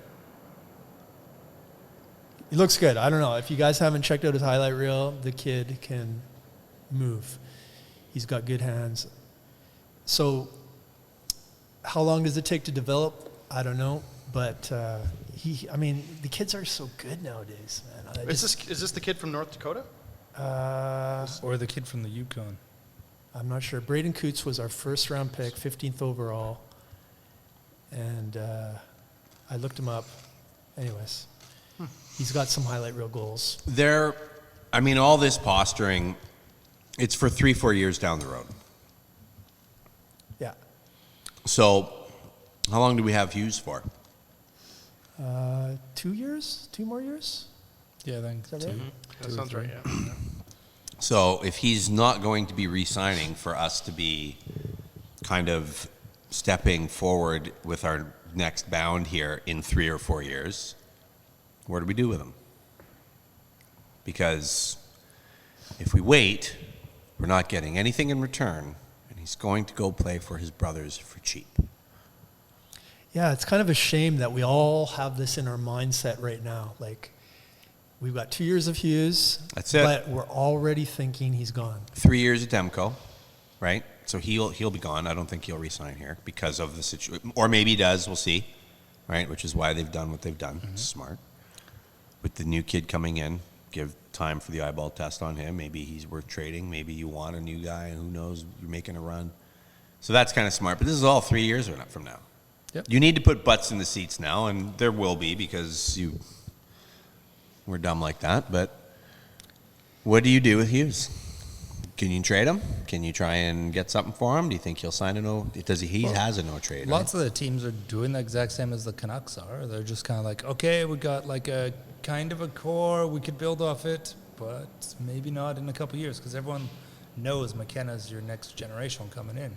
He looks good. I don't know. If you guys haven't checked out his highlight reel, the kid can move. He's got good hands. So how long does it take to develop? I don't know. But the kids are so good nowadays, man. Is this the kid from North Dakota? or the kid from the Yukon. I'm not sure. Braden Coots was our first round pick, 15th overall. And I looked him up. Anyways, he's got some highlight reel goals. All this posturing, it's for 3-4 years down the road. Yeah. So, how long do we have Hughes for? 2 years? 2 more years? Yeah, I think Is that right? That sounds right, yeah. So, if he's not going to be re-signing for us to be kind of stepping forward with our next bound here in 3 or 4 years, what do we do with him? Because if we wait, we're not getting anything in return, and he's going to go play for his brothers for cheap. Yeah, it's kind of a shame that we all have this in our mindset right now. Like, we've got 2 years of Hughes. That's it. But we're already thinking he's gone. 3 years at Demko, right? So he'll be gone. I don't think he'll re-sign here because of the situation. Or maybe he does. We'll see, right? Which is why they've done what they've done. It's smart. With the new kid coming in, give time for the eyeball test on him. Maybe he's worth trading. Maybe you want a new guy, and who knows, you're making a run. So that's kind of smart. But this is all 3 years from now. Yep. You need to put butts in the seats now, and there will be because we're dumb like that. But what do you do with Hughes? Can you trade him? Can you try and get something for him? Do you think he'll sign a no? He has a no trade. Lots of the teams are doing the exact same as the Canucks are. They're just kind of like, okay, we got like a kind of a core, we could build off it, but maybe not in a couple of years because everyone knows McKenna's your next generation coming in.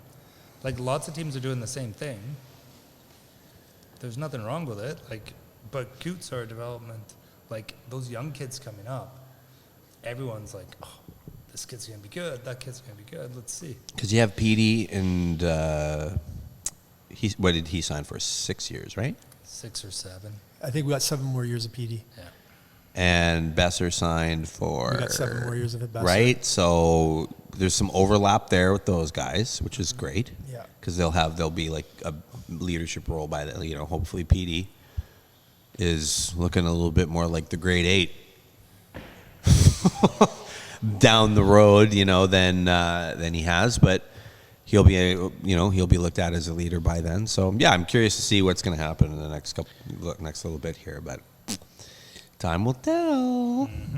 Like lots of teams are doing the same thing. There's nothing wrong with it. Like, but Coots are a development. Like those young kids coming up, everyone's like, oh, this kid's gonna be good. That kid's gonna be good. Let's see. Because you have Petey and what did he sign for? 6 years, right? 6 or 7. I think we got 7 more years of PD. Yeah. And Besser signed for We got 7 more years of it, Besser. right. So there's some overlap there with those guys, which is great. Yeah. Because they'll be like a leadership role by the, hopefully PD is looking a little bit more like the grade 8 down the road, than he has, but he'll be looked at as a leader by then. So yeah, I'm curious to see what's going to happen in the next little bit here, but time will tell. Mm-hmm.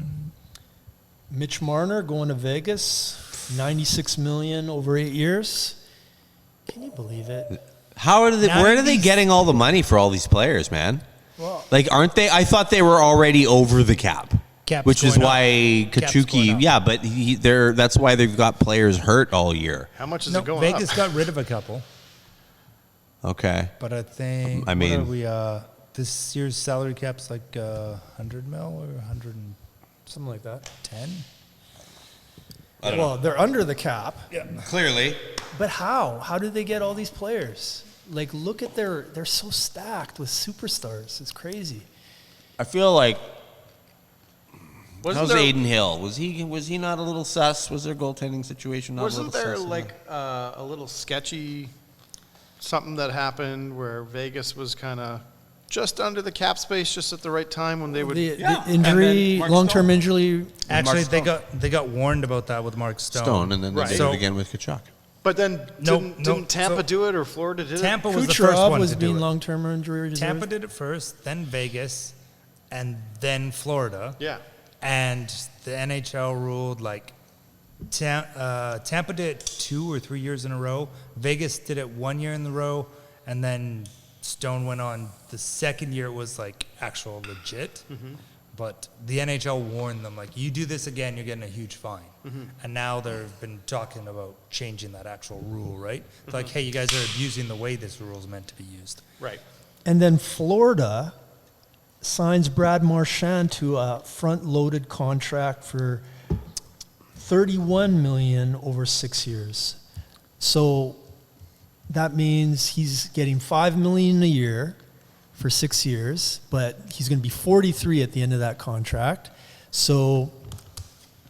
Mitch Marner going to Vegas, $96 million over 8 years. Can you believe it? Where are they getting all the money for all these players, man? Well, Aren't they? I thought they were already over the cap. Cap's Which is going why Cap's going Kachuki, up. yeah, but that's why they've got players hurt all year. How much is No, it going Vegas up? got rid of a couple, Okay. but I think I mean- what are we, this year's salary cap's like 100 mil or 110. something like that. I don't Well, they're under the cap. Clearly. But how? How do they get all these players? Like, look at they're so stacked with superstars. It's crazy. I feel like, Wasn't how's there- Aiden Hill? Was he not a little sus? Was their goaltending situation not a Wasn't little there sus? like a little sketchy something that happened where Vegas was kind of just under the cap space, just at the right time when they would? The Yeah. injury, And then Mark long-term Stone. injury. Actually, Mark they got warned about that with Mark Stone. Stone, and then they Right. did So- it again with Kachuk. But then didn't Tampa so do it or Florida did Tampa it? was the first Kucherov one was to do being it. long-term injury reserve. Tampa did it first, then Vegas, and then Florida. Yeah. And the NHL ruled like Tampa did it 2 or 3 years in a row. Vegas did it 1 year in a row, and then Stone went on. The second year it was like actual legit. Mm-hmm. But the NHL warned them, like, you do this again, you're getting a huge fine. Mm-hmm. And now they've been talking about changing that actual rule, right? It's Mm-hmm. like, hey, you guys are abusing the way this rule is meant to be used. Right. And then Florida signs Brad Marchand to a front-loaded contract for $31 million over 6 years. So that means he's getting $5 million a year for 6 years, but he's going to be 43 at the end of that contract. So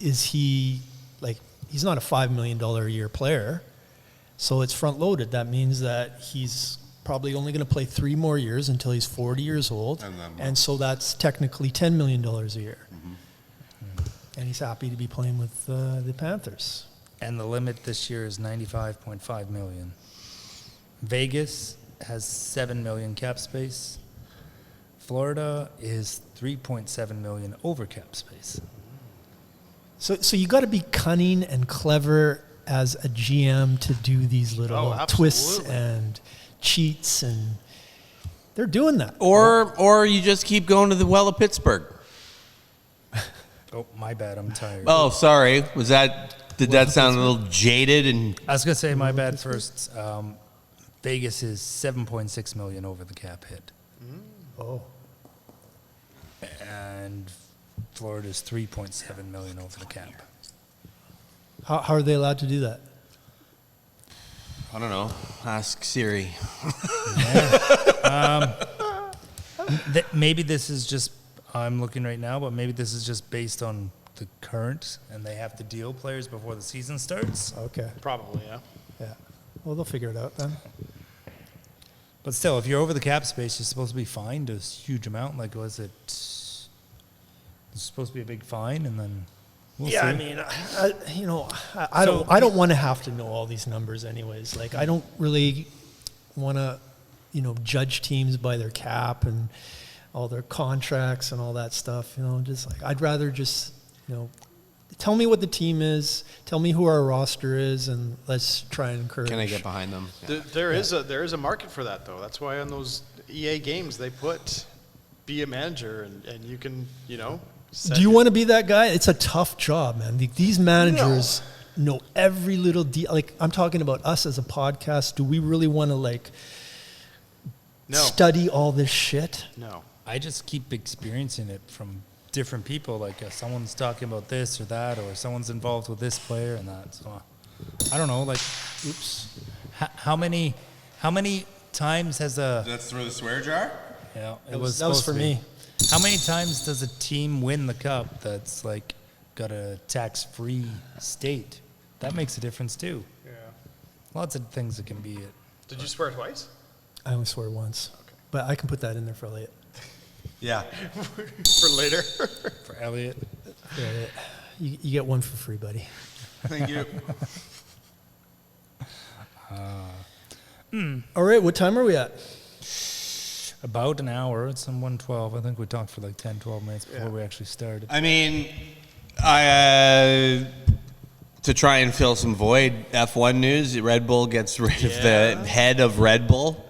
is he, like, he's not a $5 million a year player. So it's front-loaded. That means that he's probably only going to play 3 more years until he's 40 years old. And so that's technically $10 million a year. And he's happy to be playing with the Panthers. And the limit this year is $95.5 million. Vegas has $7 million cap space. Florida is $3.7 million over cap space. So you got to be cunning and clever as a GM to do these little twists absolutely. and cheats, and they're doing that. Or you just keep going to the well of Pittsburgh. Oh, my bad. I'm tired. Oh, sorry. Did that sound a little jaded? And I was going to say my bad first. Vegas is $7.6 million over the cap hit. Oh, And Florida's $3.7 million over the cap. how are they allowed to do that? I don't know. Ask Siri. Maybe this is just, I'm looking right now, but maybe this is just based on the current, and they have to deal players before the season starts. Okay, Probably, yeah. yeah. Well, they'll figure it out then. But still, if you're over the cap space, you're supposed to be fined a huge amount. Like, was it? It's supposed to be a big fine, and then we'll see. I mean, I don't want to have to know all these numbers anyways. Like, I don't really want to, judge teams by their cap and all their contracts and all that stuff. Just like, I'd rather just, tell me what the team is, tell me who our roster is, and let's try and encourage. Can I get behind them? Yeah. There is a market for that, though. That's why on those EA games they put be a manager and you can, set Do you your- want to be that guy? It's a tough job, man. These managers know every little deal. Like, I'm talking about us as a podcast. Do we really want to No. study all this shit? No. I just keep experiencing it from different people. Like, someone's talking about this or that, or someone's involved with this player and that. So I don't know. Like, oops. How many times has a That's through the swear jar? That was for me. How many times does a team win the cup that's like got a tax-free state? That makes a difference too. Yeah. Lots of things that can be it. Did you swear twice? I only swear once, but I can put that in there for Elliot. Yeah. For later. For Elliot. Yeah, you get one for free, buddy. Thank you. All right, what time are we at? About an hour. It's on 1:12. I think we talked for like 10, 12 minutes before we actually started. I mean, to try and fill some void, F1 news, Red Bull gets rid of the head of Red Bull,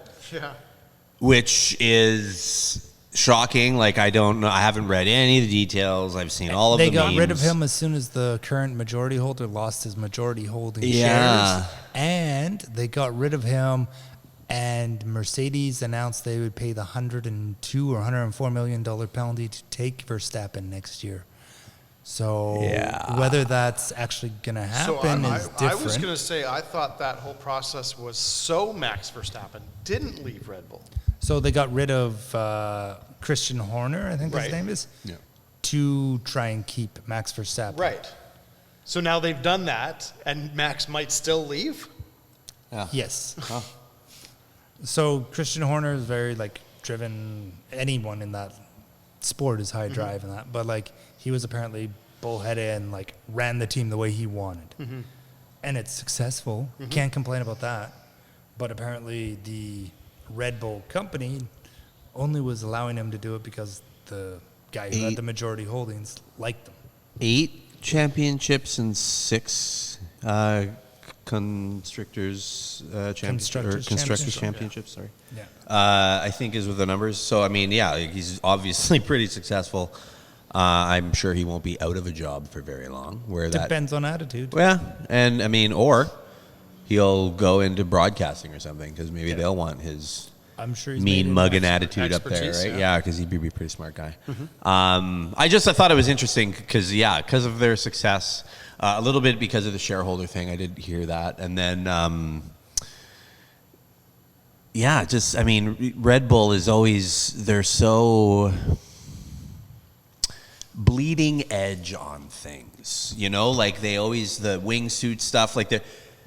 which is shocking. Like, I don't know. I haven't read any of the details. I've seen all of the They got memes. rid of him as soon as the current majority holder lost his majority holding shares. And they got rid of him, and Mercedes announced they would pay the $102 or $104 million penalty to take Verstappen next year. So whether that's actually going to happen is different. I was going to say, I thought that whole process was so Max Verstappen didn't leave Red Bull. So they got rid of Christian Horner, I think his name is, to try and keep Max Verstappen. Right. So now they've done that, and Max might still leave? Yes. So Christian Horner is very, like, driven. Anyone in that sport is high drive and that. But, like, he was apparently bullheaded and, like, ran the team the way he wanted. And it's successful. Can't complain about that. But apparently the Red Bull company only was allowing him to do it because the guy who had the majority holdings liked them. 8 championships and 6 constructors championships. Sorry. Yeah. I think is with the numbers. So I mean, he's obviously pretty successful. I'm sure he won't be out of a job for very long. Depends on attitude. Yeah, and I mean, or he'll go into broadcasting or something because maybe they'll want his. I'm sure he's mean mugging attitude up there, right? Yeah, because he'd be a pretty smart guy. I thought it was interesting because of their success, a little bit because of the shareholder thing. I did hear that, and then Red Bull is always they're so bleeding edge on things, like they always the wingsuit stuff, like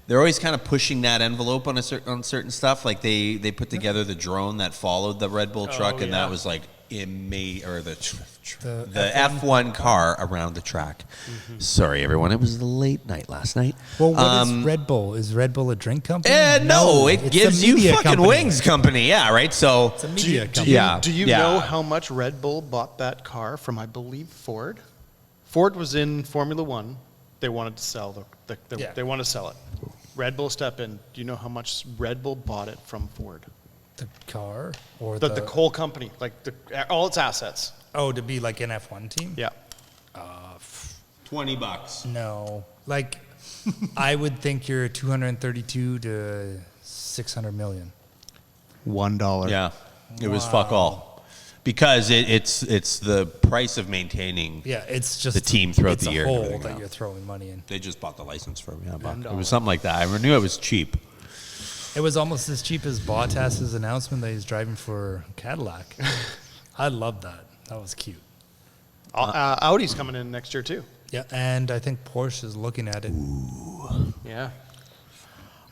they're always kind of pushing that envelope on certain stuff. Like they put together the drone that followed the Red Bull truck, and that was like the F1 car around the track. Sorry, everyone, it was late night last night. Well, what is Red Bull? Is Red Bull a drink company? No, it gives you fucking wings company. Yeah, right. So it's a media company. Do you know how much Red Bull bought that car from? I believe Ford. Ford was in Formula One. They wanted to sell they want to sell it. Red Bull step in. Do you know how much Red Bull bought it from Ford? The car or the whole company, like all its assets. Oh, to be like an F1 team? Yeah. $20. No, like I would think you're 232 to 600 million. $1. Yeah, it was fuck all. Because it's the price of maintaining it's just the team throughout the year. It's a hole that you're throwing money in. They just bought the license for him. Yeah, it was something like that. I knew it was cheap. It was almost as cheap as Bottas's announcement that he's driving for Cadillac. I love that. That was cute. Audi's coming in next year too. Yeah, and I think Porsche is looking at it. Ooh. Yeah.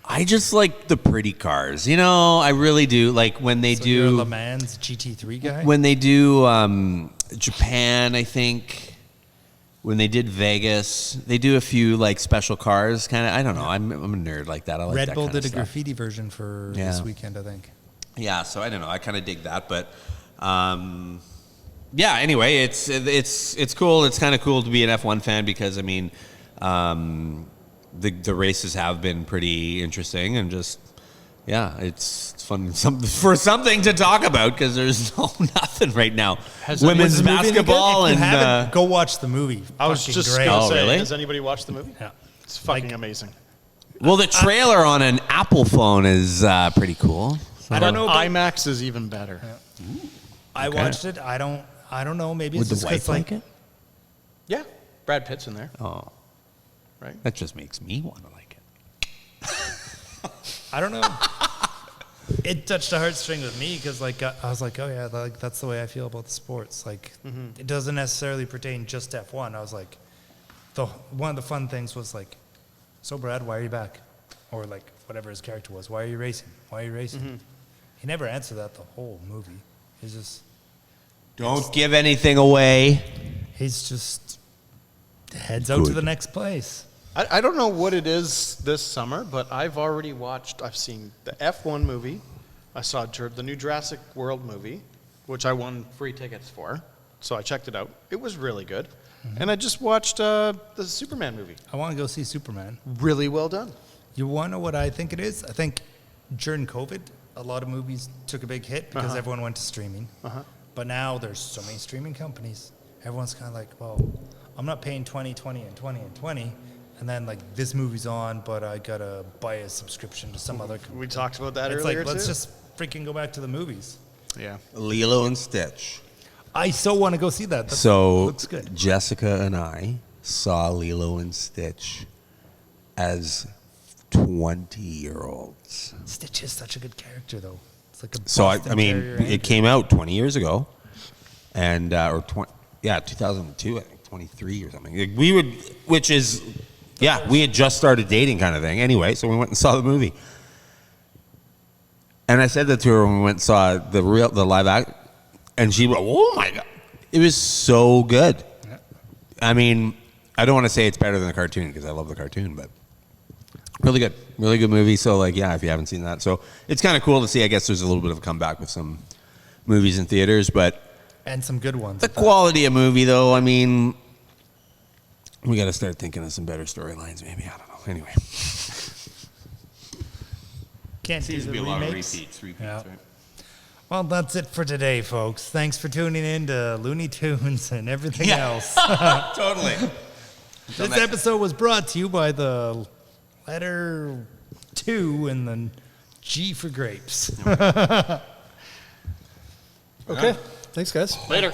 I just like the pretty cars, I really do. Like when they do you're a Le Mans GT3 guy. When they do Japan, I think. When they did Vegas, they do a few like special cars. Kind of, I don't know. I'm a nerd like that. I like Red that Bull kind of did a stuff. Graffiti version for this weekend, I think. Yeah, so I don't know. I kind of dig that, but Anyway, it's cool. It's kind of cool to be an F1 fan because the races have been pretty interesting and just it's fun for something to talk about because there's nothing right now. Women's basketball and go watch the movie. I was just great. gonna say, really? Has anybody watched the movie? Yeah, it's fucking amazing. Well, the trailer on an Apple phone is pretty cool. I don't know. IMAX is even better. Yeah. I watched it. I don't know. Maybe Would it's the just wife like it? Yeah, Brad Pitt's in there. Oh, right. That just makes me want to like it. I don't know. It touched a heartstring with me because, I was like, oh yeah, like that's the way I feel about the sports. Like, it doesn't necessarily pertain just to F1. I was like, one of the fun things was like, so Brad, why are you back? Or like whatever his character was, why are you racing? Why are you racing? He never answered that the whole movie. He's just Don't give anything away. he's just heads out to the next place. I don't know what it is this summer, but I've seen the F1 movie. I saw the new Jurassic World movie, which I won free tickets for. So I checked it out. It was really good. And I just watched the Superman movie. I want to go see Superman. Really well done. You want to know what I think it is? I think during COVID, a lot of movies took a big hit because everyone went to streaming. But now there's so many streaming companies. Everyone's kind of like, well, I'm not paying 20, 20, and 20, and 20. And then, like, this movie's on, but I got to buy a subscription to some other company. We talked about that It's earlier, like, let's too. just freaking go back to the movies. Yeah. Lilo and Stitch. I so want to go see that. That So looks good. Jessica and I saw Lilo and Stitch as 20-year-olds. Stitch is such a good character, though. It's like a So I Boston mean, Terrier it came out 20 years ago, and 2002, I think, 23 or something. Like, we had just started dating, kind of thing. Anyway, so we went and saw the movie, and I said that to her when we went and saw the live act, and she went, "Oh my god, it was so good." Yeah. I mean, I don't want to say it's better than the cartoon because I love the cartoon, but really good movie. So like, yeah, if you haven't seen that, so it's kind of cool to see. I guess there's a little bit of a comeback with some movies in theaters, but And some good ones. the quality of movie, though, I mean, we got to start thinking of some better storylines. Maybe, I don't know. Anyway, Can't do seems to the be a lot of remakes. repeats, Yeah. right? Well, that's it for today, folks. Thanks for tuning in to Looney Tunes and everything else. Totally. This episode was brought to you by the letter 2 and the G for grapes. Okay. Thanks, guys. Later.